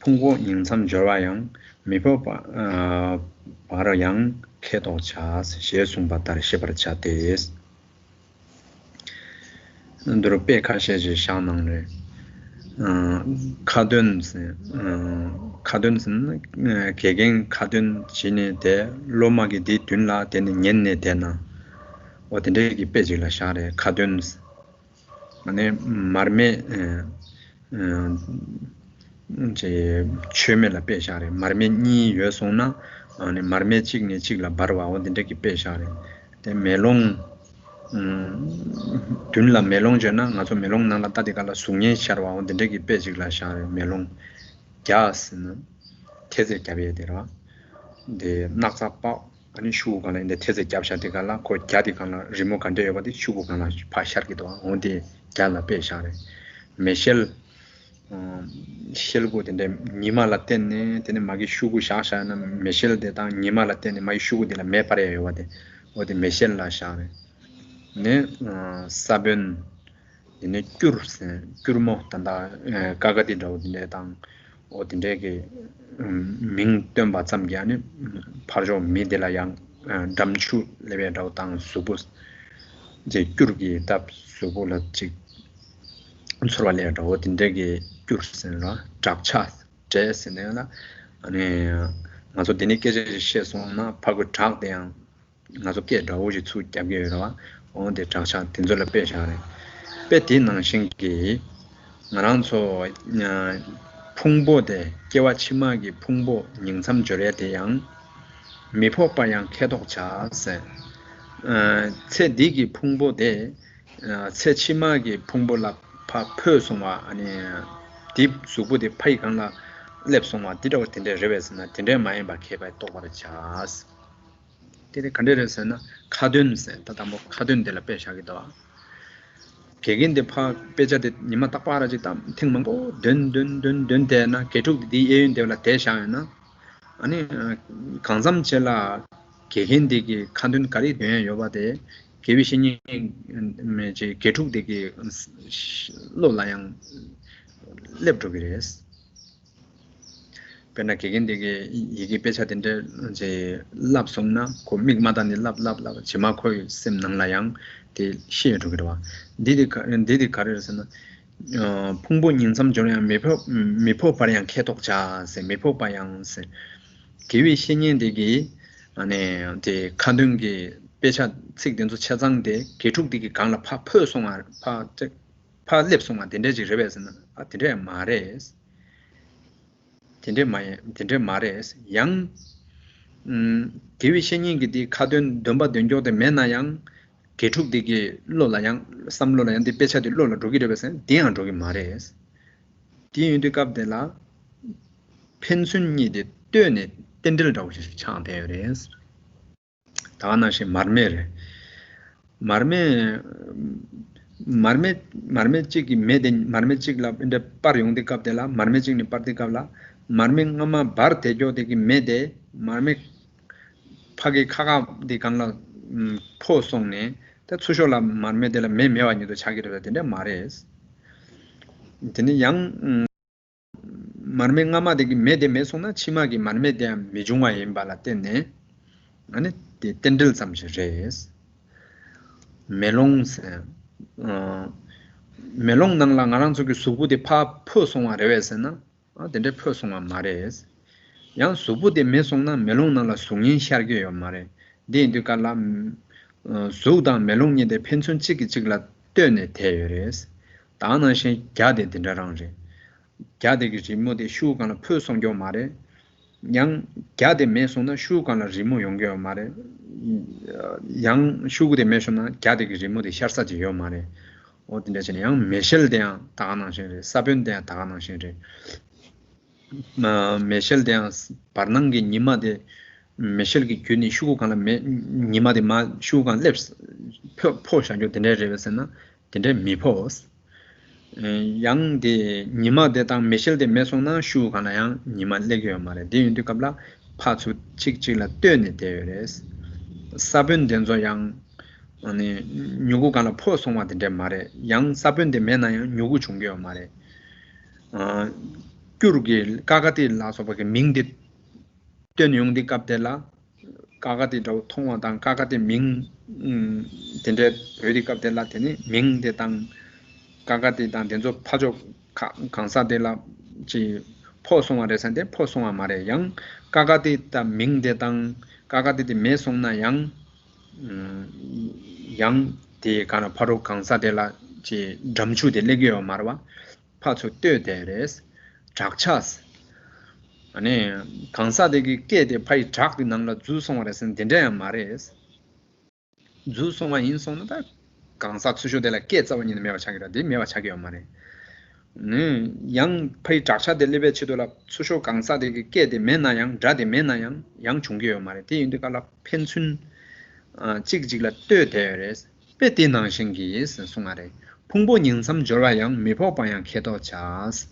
풍고 인삼 저와양 미포 바라양 케도차 시에숨 바다르 시버차데스 ndro pe 카셰지 샤낭레 카든스 개갱 카든 지네데 로마기 디 듄라 되는 옌네 되나 어딘데 이 빼지라 샤레 카든스 안에 마르메 이제 최면을 빼샤래 마르메니 여송나 아니 마르메 찍니 찍라 바르와 어딘데 이 빼샤래 데 멜롱 듄라 멜롱제나 나서 멜롱 나라 따디가라 숭예 샤르와 어딘데 이 빼지라 샤래 멜롱 갸스는 테제 갸베 되라 데 낙사빠 아니 슈가나 인데 테제 갸샤데가라 고 갸디가나 리모 간데 여바디 슈고가나 파샤르기도 어디 갸라 빼샤래 메셸 쉘고 된데 니마라 때네 되네 마기 슈고 샤샤는 메셸 데다 니마라 때네 마이 슈고 되나 메파레요 와데 어디 메셸라 샤네 네 사벤 이네 큐르스 큐르모 단다 가가디도 데당 어딘데게 밍템 바참기아네 파르조 미델라양 담추 레베다우 당 수부스 제 큐르기 답 수불라직 운수발레다 어딘데게 큐르스나 잡차 제스네나 아니 나서 디니케제 셰송나 파고 탁대양 나서 깨다 오지 추 잡게라 온데 잡차 딘절레 빼샤네 빼디는 신기 나랑서 풍보대 개와 치마기 풍보 닝삼절에 대양 미포바양 캐독자세 체디기 풍보대 체치마기 풍보라 파 표송와 아니 딥 수부대 파이강라 랩송와 디라고 텐데 레베스나 텐데 마이 바케바 똑바로 자스 데데 간데르스나 카든세 다다모 카든데라 빼샤기도 개긴데 파 빼자데 니마 딱 빠라지 땀 팅망고 든든든든데나 개툭디 예인데라 대샤나 아니 강삼체라 개힌디기 카든 가리 되 요바데 개비신이 메제 개툭디기 로라양 랩토비레스 pena kegindege yigi pecha dinde je lap somna ko migmada ni lap chima khoi sim nangla yang de she rugirwa didi karersana 풍부 인삼 전에 미포 발양 개독자 세 미포 발양 세 기위 신인되기 안에 데 칸등기 배차 책된도 차장대 개축되기 강라 파 퍼송아 파 lep송아 된대지 레베스는 아 된대 말레스 된대 말레스 양 기위 신인기 카든 덤바 된조데 메나양 개축되기 로라양 삼로라양 데 배차디 로라 조기레베스 디안 조기 말레스 디인데 갑데라 펜순니데 뜨네 땡들다고 창대요레스 다나시 마르메 찍이 메덴 마르메 찍라 인데 파용데 갑데라 마르메 찍니 파르데 갑라 마르메 ngama bar tejo de ki mede 마르메 파게 카가 디 강라 포송네 다 추쇼라 마르메데라 메메와니도 자기를 되는데 말레스 근데 양 마르메 ngama de ki mede 메송나 치마기 마르메데 미중화 임발라 때네 아니 땡들 삼시레스 멜롱스 멜롱 năng nga랑 속에 수부데 파 퍼송아 레베스나 덴데 퍼송아 마레스 양 수부데 메송나 멜롱 năng 송인 샤르게요 마레 데인데 칼라 수다 멜롱니데 펜촌 찍기 찍라 뜨네 대여레스 다나시 갸데 덴라랑제 갸데기 지모데 슈가나 퍼송교 마레 양 갸데 메송나 슈가나 리모 용교 마레 양 슈구데 메송나 갸데기 리모데 샤르사지요 마레 어딘데지 양 메셸데야 다가나시레 사변데야 다가나시레 메셸데야 바르낭기 니마데 메셸기 균이 슈구가나 니마데 마 슈구간 lep스 포샤죠 데네레베스나 데네 미포스 양데 니마데 당 메셸데 메송나 슈구가나 양 니마 레게요 마레 데인데 갑라 파츠 찍찍라 뜨네 데레스 사변덴조 양 아니 누구 가나 포송화된데 말에 양 사변데 매나요 누구 중개요 말에 큐르게 까가티 라서밖에 민데 되는용디 갑델라 까가티도 통화당 까가티 민 된데 어디 갑델라 되니 민데 당 까가티 당 된저 파조 강사델라 지 포송화래선데 포송화 말에 양 까가티 당 민데 당 까가티 매송나 양 양 가나 바로 강사들라 지 점추데 레게요 말와 파초 뜨데레스 작차스 아니 강사되기 깨데 파이 작디 남라 주송하레선 된데 말레스 주송한 인송다 강사 추쇼데라 깨자원이네 메와 차기라 데 메와 차기요 말에 양 파이 작차데 레베 치도라 추쇼 강사되기 깨데 메나양 자데 메나양 양 중개요 말에 데인데 갈라 펜춘 찍찍라 뜨데레스 베티낭신기스 송아레 풍보 닝삼 저라양 미포방양 개도자스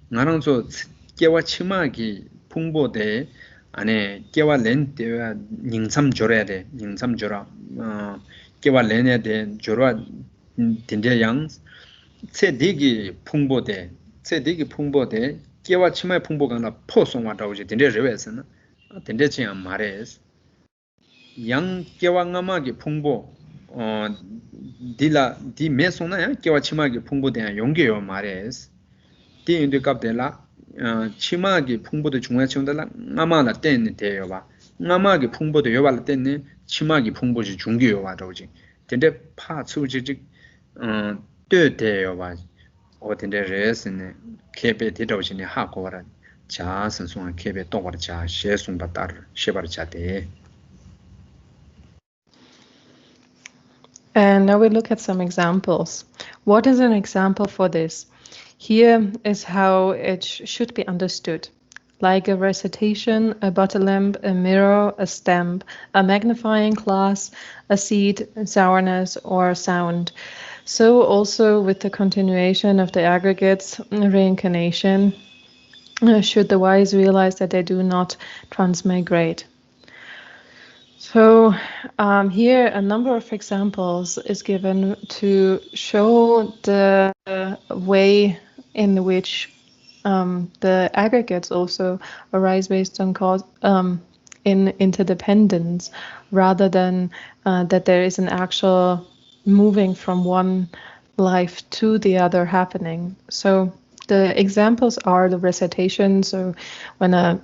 나랑조 깨와 치마기 풍보데 안에 깨와 렌데와 닝삼 저래데 닝삼 저라 깨와 렌에데 저라 딘데양 세디기 풍보데 깨와 치마의 풍보가 나 포송와다오지 딘데 레베스나 딘데치양 마레스 양 깨왕아마기 풍보 딜라 디 메송나야 깨와 치마기 풍보대야 용게요 말레스 디인데 갑데라 치마기 풍보도 중앙청달라 나마나 땐네 대요바 나마기 풍보도 요발라 땐네 치마기 풍보지 중게요 와도지 근데 파츠우지 뜨대요바 어딘데 레스네 케베 디도지네 하고라 자선송한 케베 또거라 자 셰송바따르 셰바르자데. And now we look at some examples. What is an example for this? Here is how it should be understood. Like a recitation, a bottle lamp, a mirror, a stamp, a magnifying glass, a seed, sourness, or sound. So also with the continuation of the aggregates, reincarnation, should the wise realize that they do not transmigrate. So here a number of examples is given to show the way in which the aggregates also arise based on cause in interdependence, rather than that there is an actual moving from one life to the other happening. So the examples are the recitation. So when a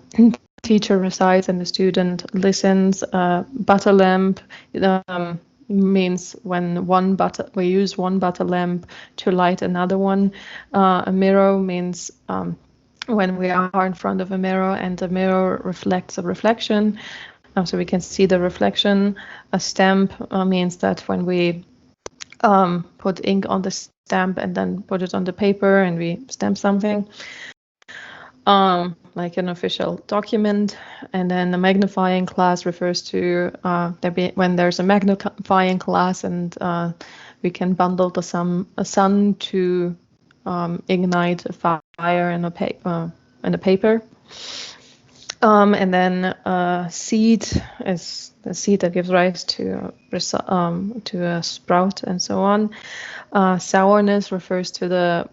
teacher recites and the student listens, butter lamp means when we use one butter lamp to light another one. A mirror means when we are in front of a mirror and the mirror reflects a reflection, so we can see the reflection. A stamp means that when we put ink on the stamp and then put it on the paper and we stamp something, like an official document. And then the magnifying glass refers to when there's a magnifying glass and we can bundle a sun to ignite a fire in a paper. And then seed is the seed that gives rise to a sprout, and so on. Sourness refers to the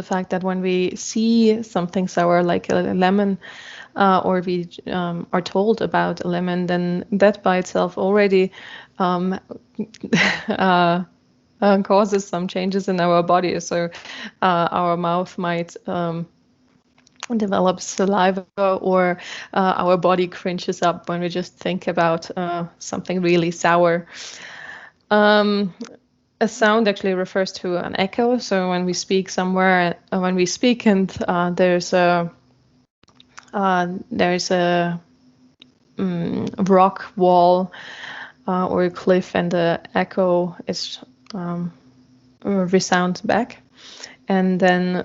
fact that when we see something sour, like a lemon, or we are told about a lemon, then that by itself already causes some changes in our body. So our mouth might develop saliva, or our body cringes up when we just think about something really sour. A sound actually refers to an echo. So when we speak somewhere, when we speak and there's a rock wall or a cliff, and the echo is resounds back. And then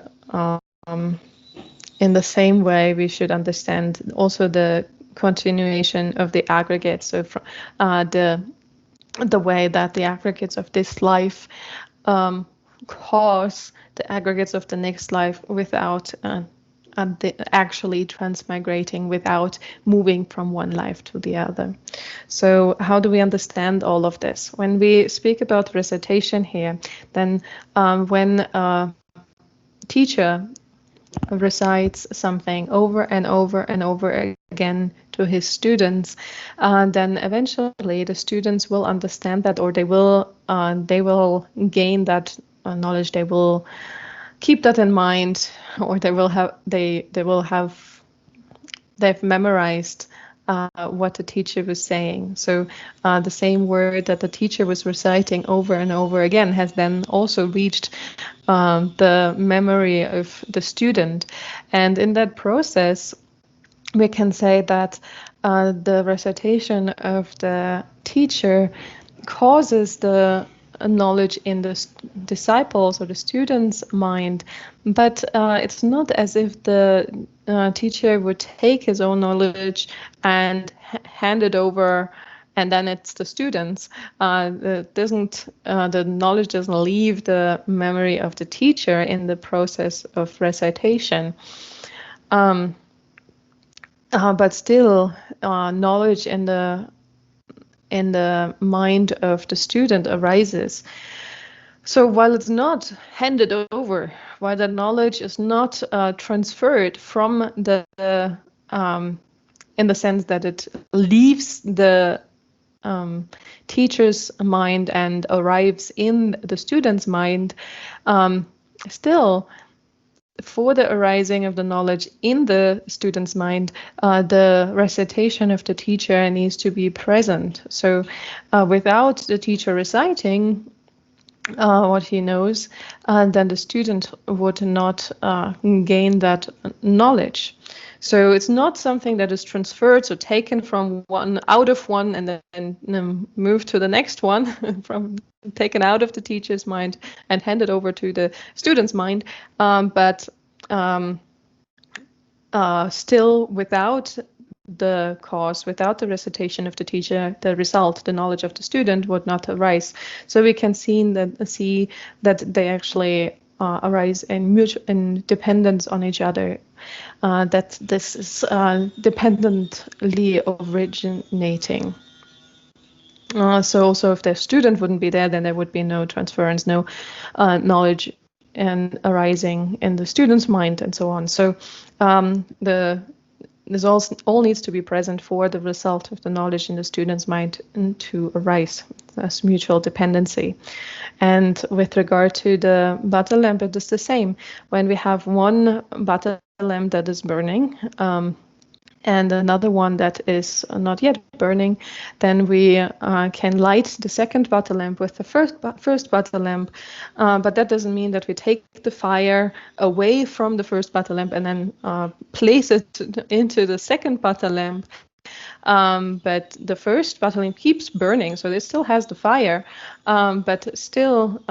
in the same way, we should understand also the continuation of the aggregates. So the way that the aggregates of this life cause the aggregates of the next life without actually transmigrating, without moving from one life to the other. So how do we understand all of this? When we speak about recitation here, then when a teacher recites something over and over and over again to his students, then eventually the students will understand that, or they will gain that knowledge. They will keep that in mind, or they've memorized what the teacher was saying. So the same word that the teacher was reciting over and over again has then also reached the memory of the student. And in that process, we can say that the recitation of the teacher causes the knowledge in the disciples or the student's mind, but it's not as if the teacher would take his own knowledge and hand it over, and then it's the students. The knowledge doesn't leave the memory of the teacher in the process of recitation. But still, knowledge in the mind of the student arises. So while it's not handed over, while the knowledge is not transferred from in the sense that it leaves the teacher's mind and arrives in the student's mind, still, for the arising of the knowledge in the student's mind, the recitation of the teacher needs to be present. So without the teacher reciting what he knows, then the student would not gain that knowledge. So it's not something that is transferred, so taken from one, out of one, and then moved to the next one, from taken out of the teacher's mind and handed over to the student's mind, but still without the cause, without the recitation of the teacher, the result, the knowledge of the student would not arise. So we can see that they actually arise in dependence on each other, that this is dependently originating. So also if the student wouldn't be there, then there would be no transference, no knowledge and arising in the student's mind and so on. So this all needs to be present for the result of the knowledge in the student's mind to arise as mutual dependency. And with regard to the butter lamp, it is the same. When we have one butter lamp that is burning, and another one that is not yet burning, then we can light the second butter lamp with the first butter lamp. But that doesn't mean that we take the fire away from the first butter lamp and then place it into the second butter lamp. But the first butter lamp keeps burning, so it still has the fire, but still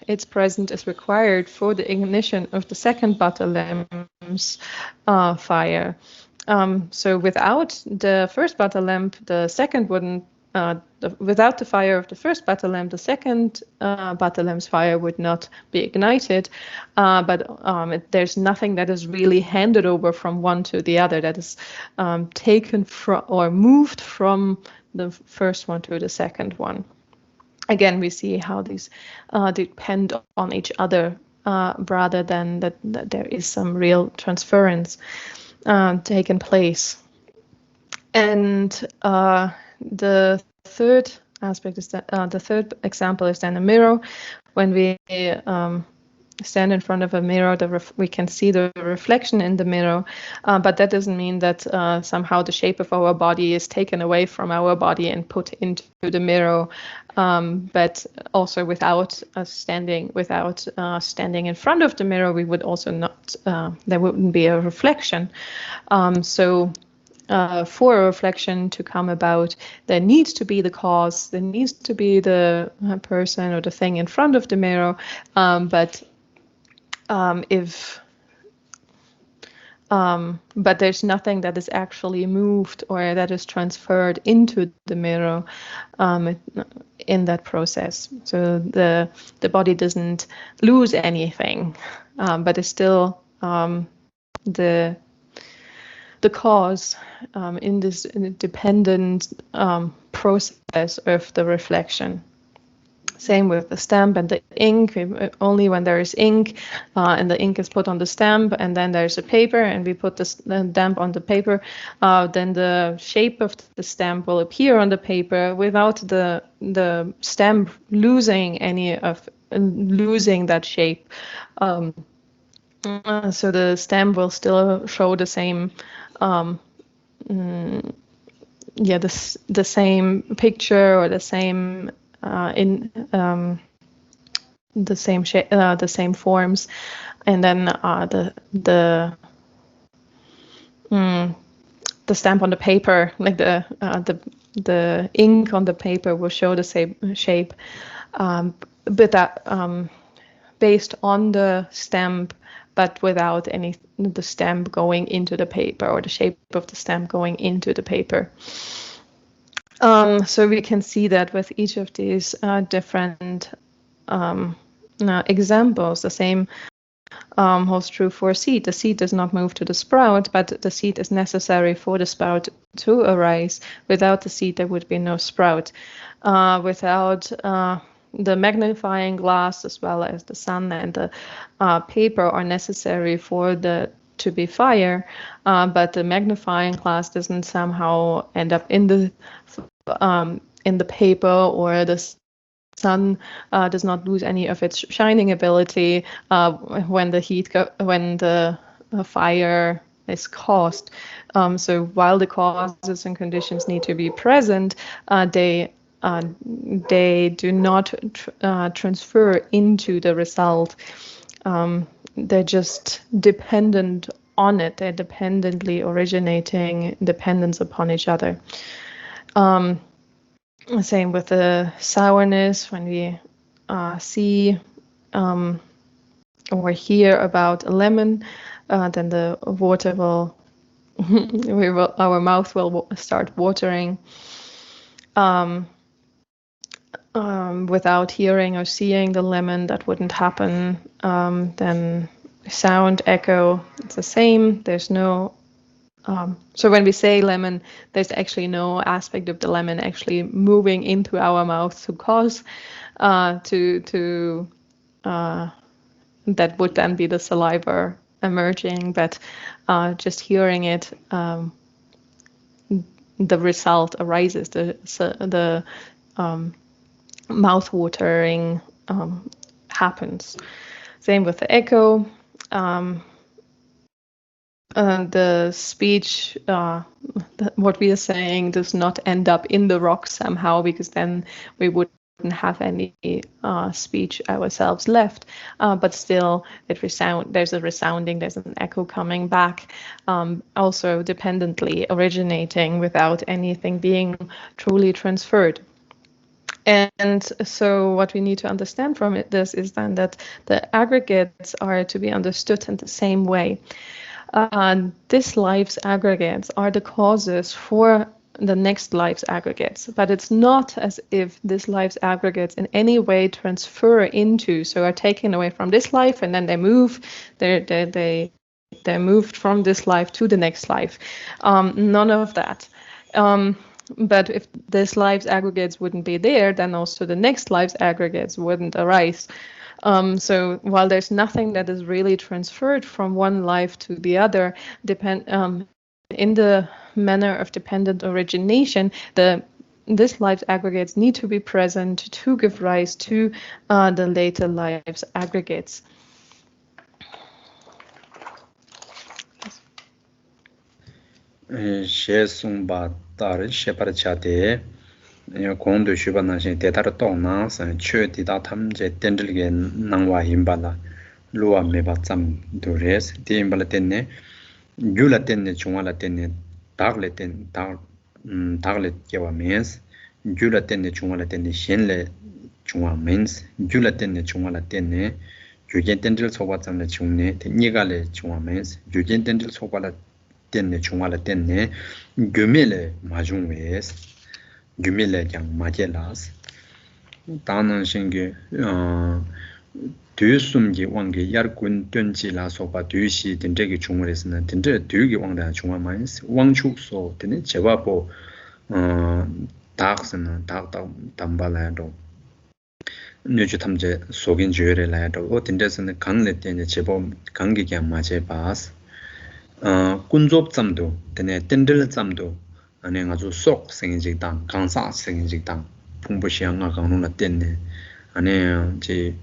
its presence is required for the ignition of the second butter lamp's fire. So without the first butter lamp, the second wouldn't. Without the fire of the first butter lamp, the second butter lamp's fire would not be ignited. But there's nothing that is really handed over from one to the other, that is taken from or moved from the first one to the second one. Again, we see how these depend on each other rather than that there is some real transference taken place. And the third aspect is that the third example is then a mirror. When we stand in front of a mirror, we can see the reflection in the mirror, but that doesn't mean that somehow the shape of our body is taken away from our body and put into the mirror. But also without standing in front of the mirror, we would also not. There wouldn't be a reflection. For a reflection to come about, there needs to be the cause, there needs to be the person or the thing in front of the mirror, but there's nothing that is actually moved or that is transferred into the mirror in that process. So the body doesn't lose anything, but is still the cause in this dependent process of the reflection. Same with the stamp and the ink. Only when there is ink and the ink is put on the stamp, and then there's a paper and we put the stamp on the paper, then the shape of the stamp will appear on the paper without the stamp losing that shape. So the stamp will still show the same the same picture or the same the same shape, the same forms, and then the stamp on the paper, like the ink on the paper, will show the same shape, but that based on the stamp, but without the stamp going into the paper or the shape of the stamp going into the paper. So we can see that with each of these different examples, the same holds true for a seed. The seed does not move to the sprout, but the seed is necessary for the sprout to arise. Without the seed, there would be no sprout. Without the magnifying glass, as well as the sun and the paper, are necessary for to be fire, but the magnifying glass doesn't somehow end up in the paper, or the sun does not lose any of its shining ability when the fire is caused. So while the causes and conditions need to be present, they do not transfer into the result. They're just dependent on it. They're dependently originating dependence upon each other. Same with the sourness. When we see or hear about a lemon, then the water will, our mouth will start watering. Without hearing or seeing the lemon, that wouldn't happen. Then sound, echo, it's the same. There's no so when we say lemon, there's actually no aspect of the lemon actually moving into our mouth to cause that would then be the saliva emerging, but just hearing it, the result arises, the mouth watering happens. Same with the echo. The speech, what we are saying, does not end up in the rock somehow, because then we wouldn't have any speech ourselves left. But still, there's a resounding, there's an echo coming back, also dependently originating without anything being truly transferred. And so what we need to understand from this is then that the aggregates are to be understood in the same way. This life's aggregates are the causes for the next life's aggregates, but it's not as if this life's aggregates in any way transfer into, so are taken away from this life and then they move, they're moved from this life to the next life. None of that. But if this life's aggregates wouldn't be there, then also the next life's aggregates wouldn't arise. So while there's nothing that is really transferred from one life to the other, in the manner of dependent origination, this life's aggregates need to be present to give rise to the later life's aggregates. Shesumba tar sheparchate kondu shubanashi tetar tona san chö dida thamje tendrilge nangwa himbala luwa meba tsam dures ti himbala tenne gyula tenne chungala tenne dagle ten dagle kewa mens gyula tenne chungala tenne shenle chungwa mens gyula tenne chungala tenne gyujen tendril soba tsamle chungne te nigale chungwa mens gyujen tendril soba tenne chungala tenne gyumele majungwes gyumele kyang majelas tanan shinge düsumgi wangi yargun tönji la soba düshi dindegi chungresna dinde dügi wangda chungwa mans wangchuk so tene jebapo dagsna dagda tambala do nyuju tamje sogin jure la do o dindesne kanle tene jebo kangi kya maje bas kunzop tsamdo tene tendel tsamdo ane nga zo sok sengjik dang kansa sengjik dang pungbo xianga kangnu na tenne ane je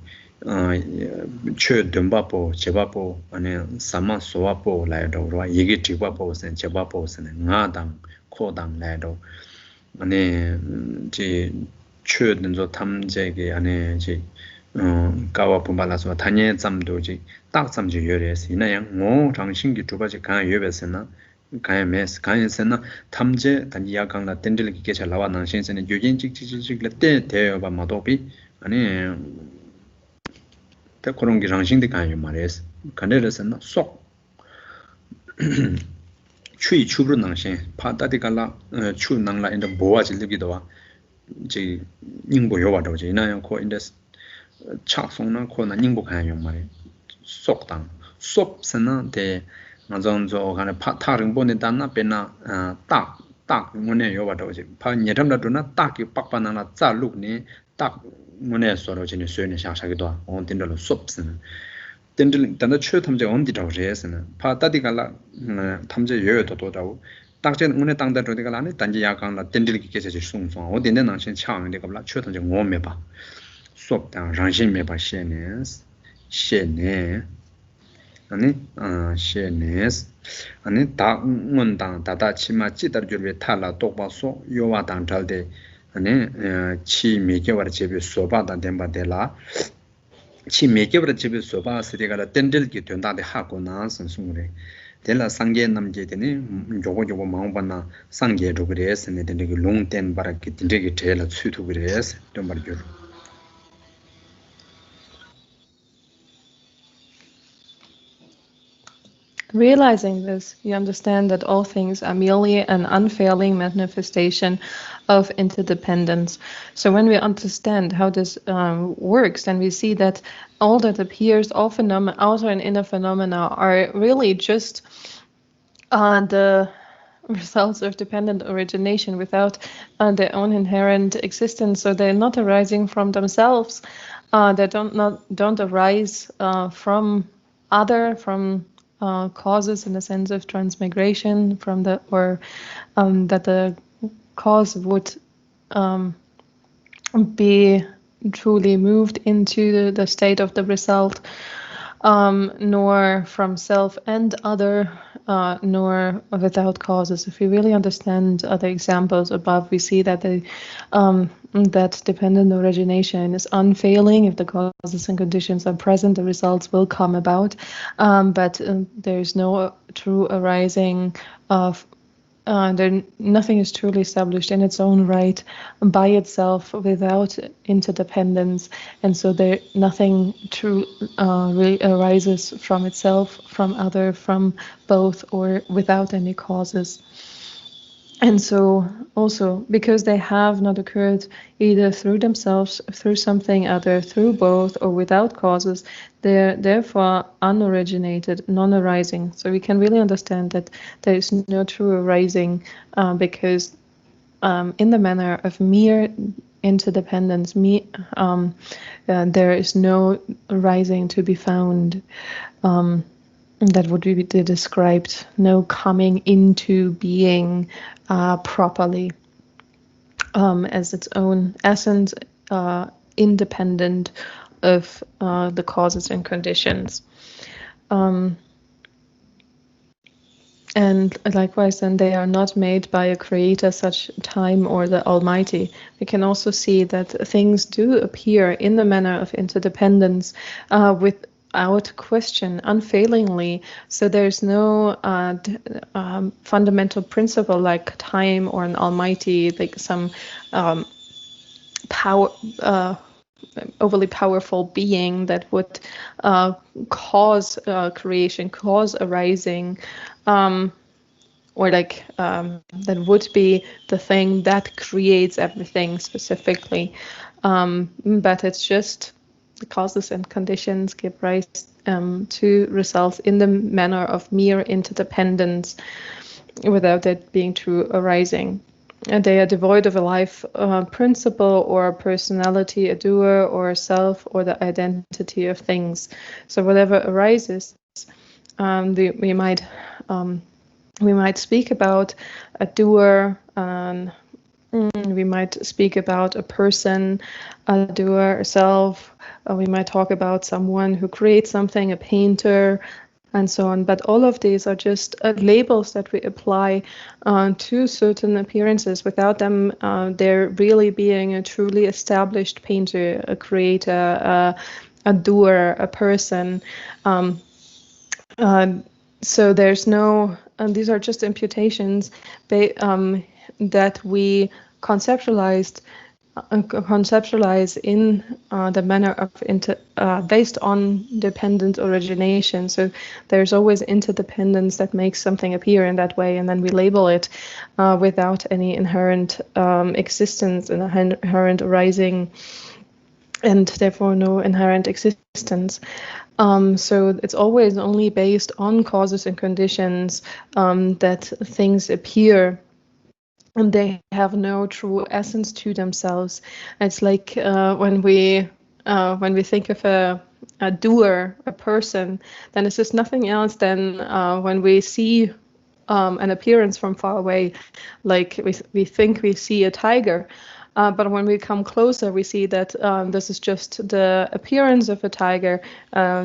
chö dömba po cheba po ane sama sowa po la do ro yegi tikwa po sen cheba po sen nga dang ko dang la do ane je chö denzo tamje ge ane je 가와 분발라서 단예 잠도지 딱 잠지 요래서 이나양 뭐 당신기 두 가지 가 요배스나 가야 메스 가야스나 탐제 단지 야강라 덴들기 계절 나와 당신선의 요진 직직직직 때 대여 봐 마도비 아니 때 그런 게 당신들 가요 말이스 간데르스나 쏙 추이 추브로 당신 파다디갈라 추 낭라 인더 보아질기도 와 이제 닝보 요와도 이제 이나양 코 인데스 착송나 코나 닝복하요 말이 속당 쏙스나 데 나존조 간에 파타링 보내다나 베나 딱 문에 요바도지 파 녀tam다도나 딱이 빡빠나나 짜룩니 딱 문에 서로지니 수연이 샤샤기도 온딘들로 쏙스는 딘들 단다 최 탐제 온디라고 해서는 파다디갈라 탐제 요요도 도다고 딱제 문에 땅다도디가 안에 단지 야강라 딘들기 계세지 송송 어디네 나신 차앙데 갑라 최 탐제 오메 봐 수업당 장신메바 셰네 아니 셰네스 아니 다문당 다다치마 찌다르르베 탈라 똑바소 요와당 잘데 아니 치 메게와 제비 소바다 덴바데라 치 메게와 제비 소바 스리가라 덴델기 된다데 하고나 선수래 델라 상게 남제데니 요고 마음바나 상게로 그래스네 덴데기 롱텐 바라기 덴데기 텔라 추투 그래스 좀 말죠. Realizing this, you understand that all things are merely an unfailing manifestation of interdependence. So when we understand how this works, then we see that all that appears, all phenomena, outer and inner phenomena, are really just the results of dependent origination without their own inherent existence. So they're not arising from themselves. that don't arise from causes in the sense of transmigration from the that the cause would be truly moved into the state of the result, nor from self and other, nor without causes. If we really understand the examples above, we see that that dependent origination is unfailing. If the causes and conditions are present, the results will come about. But there's no true arising of nothing is truly established in its own right by itself without interdependence, and so there nothing true really arises from itself, from other, from both, or without any causes. And so also because they have not occurred either through themselves, through something other, through both, or without causes, they're therefore unoriginated, non-arising. So we can really understand that there is no true arising, because in the manner of mere interdependence, there is no arising to be found. That would be described, no coming into being properly as its own essence, independent of the causes and conditions. And likewise, then they are not made by a creator such time or the Almighty. We can also see that things do appear in the manner of interdependence without question, unfailingly. So there's no fundamental principle like time or an Almighty, like some power. Overly powerful being that would cause creation, cause arising, or that would be the thing that creates everything specifically. But it's just the causes and conditions give rise to results in the manner of mere interdependence without it being true arising. And they are devoid of a life principle or personality, a doer or a self, or the identity of things. So whatever arises, we might speak about a doer. We might speak about a person, a doer, a self. We might talk about someone who creates something, a painter, and so on. But all of these are just labels that we apply to certain appearances. Without them, there really being a truly established painter, a creator, a doer, a person. So there's no, these are just imputations that we conceptualize in the manner of based on dependent origination. So there's always interdependence that makes something appear in that way, and then we label it without any inherent existence and inherent arising, and therefore no inherent existence. So it's always only based on causes and conditions that things appear, and they have no true essence to themselves. It's like when we think of a doer, a person, then it's just nothing else than when we see an appearance from far away, like we think we see a tiger. But when we come closer, we see that this is just the appearance of a tiger.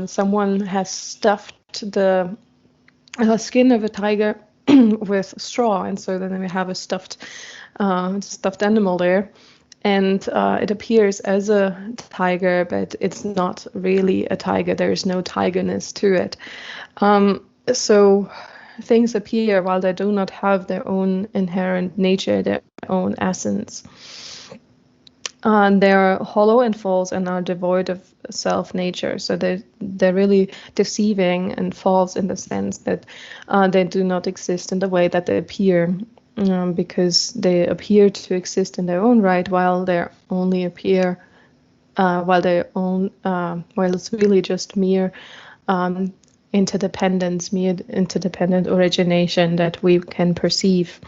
Someone has stuffed the skin of a tiger with straw, and so then we have a stuffed animal there, and it appears as a tiger, but it's not really a tiger. There is no tigerness to it. So things appear while they do not have their own inherent nature, their own essence. They're hollow and false and are devoid of self-nature. So they're really deceiving and false in the sense that they do not exist in the way that they appear, because they appear to exist in their own right, while they only appear while it's really just mere interdependence, mere interdependent origination that we can perceive.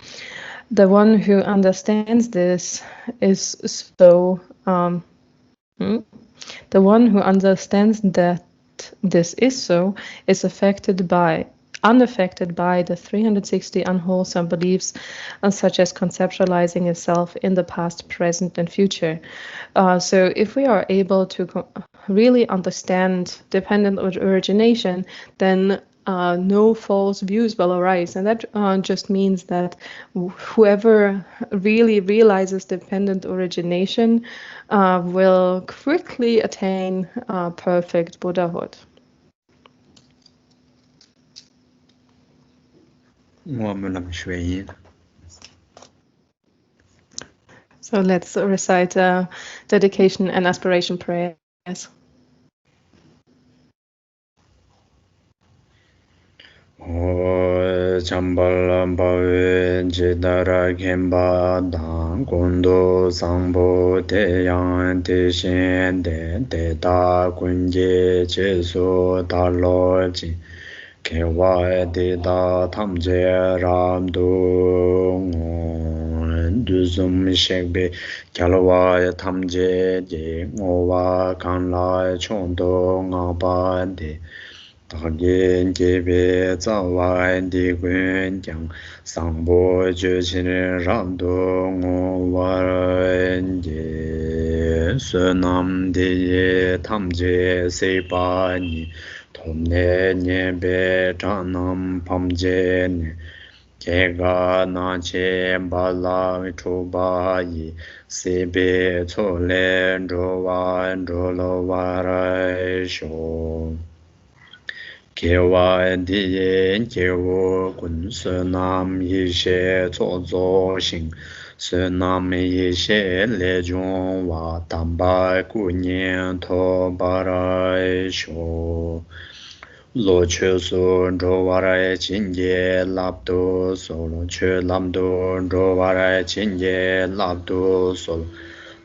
The one who understands this is so The one who understands that this is so is unaffected by the 360 unwholesome beliefs, such as conceptualizing itself in the past, present, and future. So if we are able to really understand dependent origination, then no false views will arise. And that just means that whoever really realizes dependent origination will quickly attain perfect Buddhahood. So let's recite dedication and aspiration prayers. Chambal Bawe Jidara Kemba Dan Kondo Sangbo Te Yang Te Shen Te Ta Kunje Cheso Ta Lo Chi Kewa Te Ta Tam Je Ram Do Du Zum Shekbe Kyalwa Tam Je Je Ngowa Kan La Chon Do Nga Ba De Tagen Jebe Zawai Di Guen Jiang Sangbo Jechin Rando Ngo Waren Je Sunam De Tam Je Se Pa Ni Tom Ne Nye Be Chanam Pam Je Ne Kega Na Che Ba La Chu Ba Yi Se Be Cho Le Ro Wa Ro Lo Wa Rai Sho Kewa Diyen Kewo Kun Sunam Yishe Zo Xing Sunam Yishe Le Jong Wa Tamba Kunyen To Barai Sho Lo Che Su Ro Warai Chinye Labdo Solo Che Lamdo Ro Warai Chinye Labdo Solo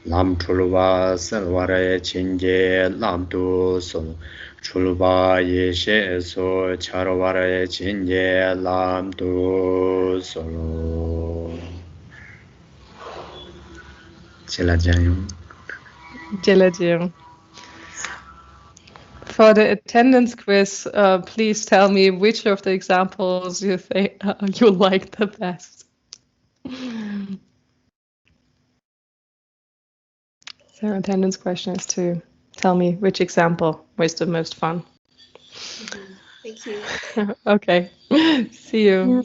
Lam Chulwa Selwarai Chinye Labdo Solo Chulba Yeshe So Charwara Chinye Lam Tu Solo Chilajayum. For the attendance quiz, please tell me which of the examples you think you like the best. So attendance question is to tell me which example was the most fun. Thank you. Okay, see you.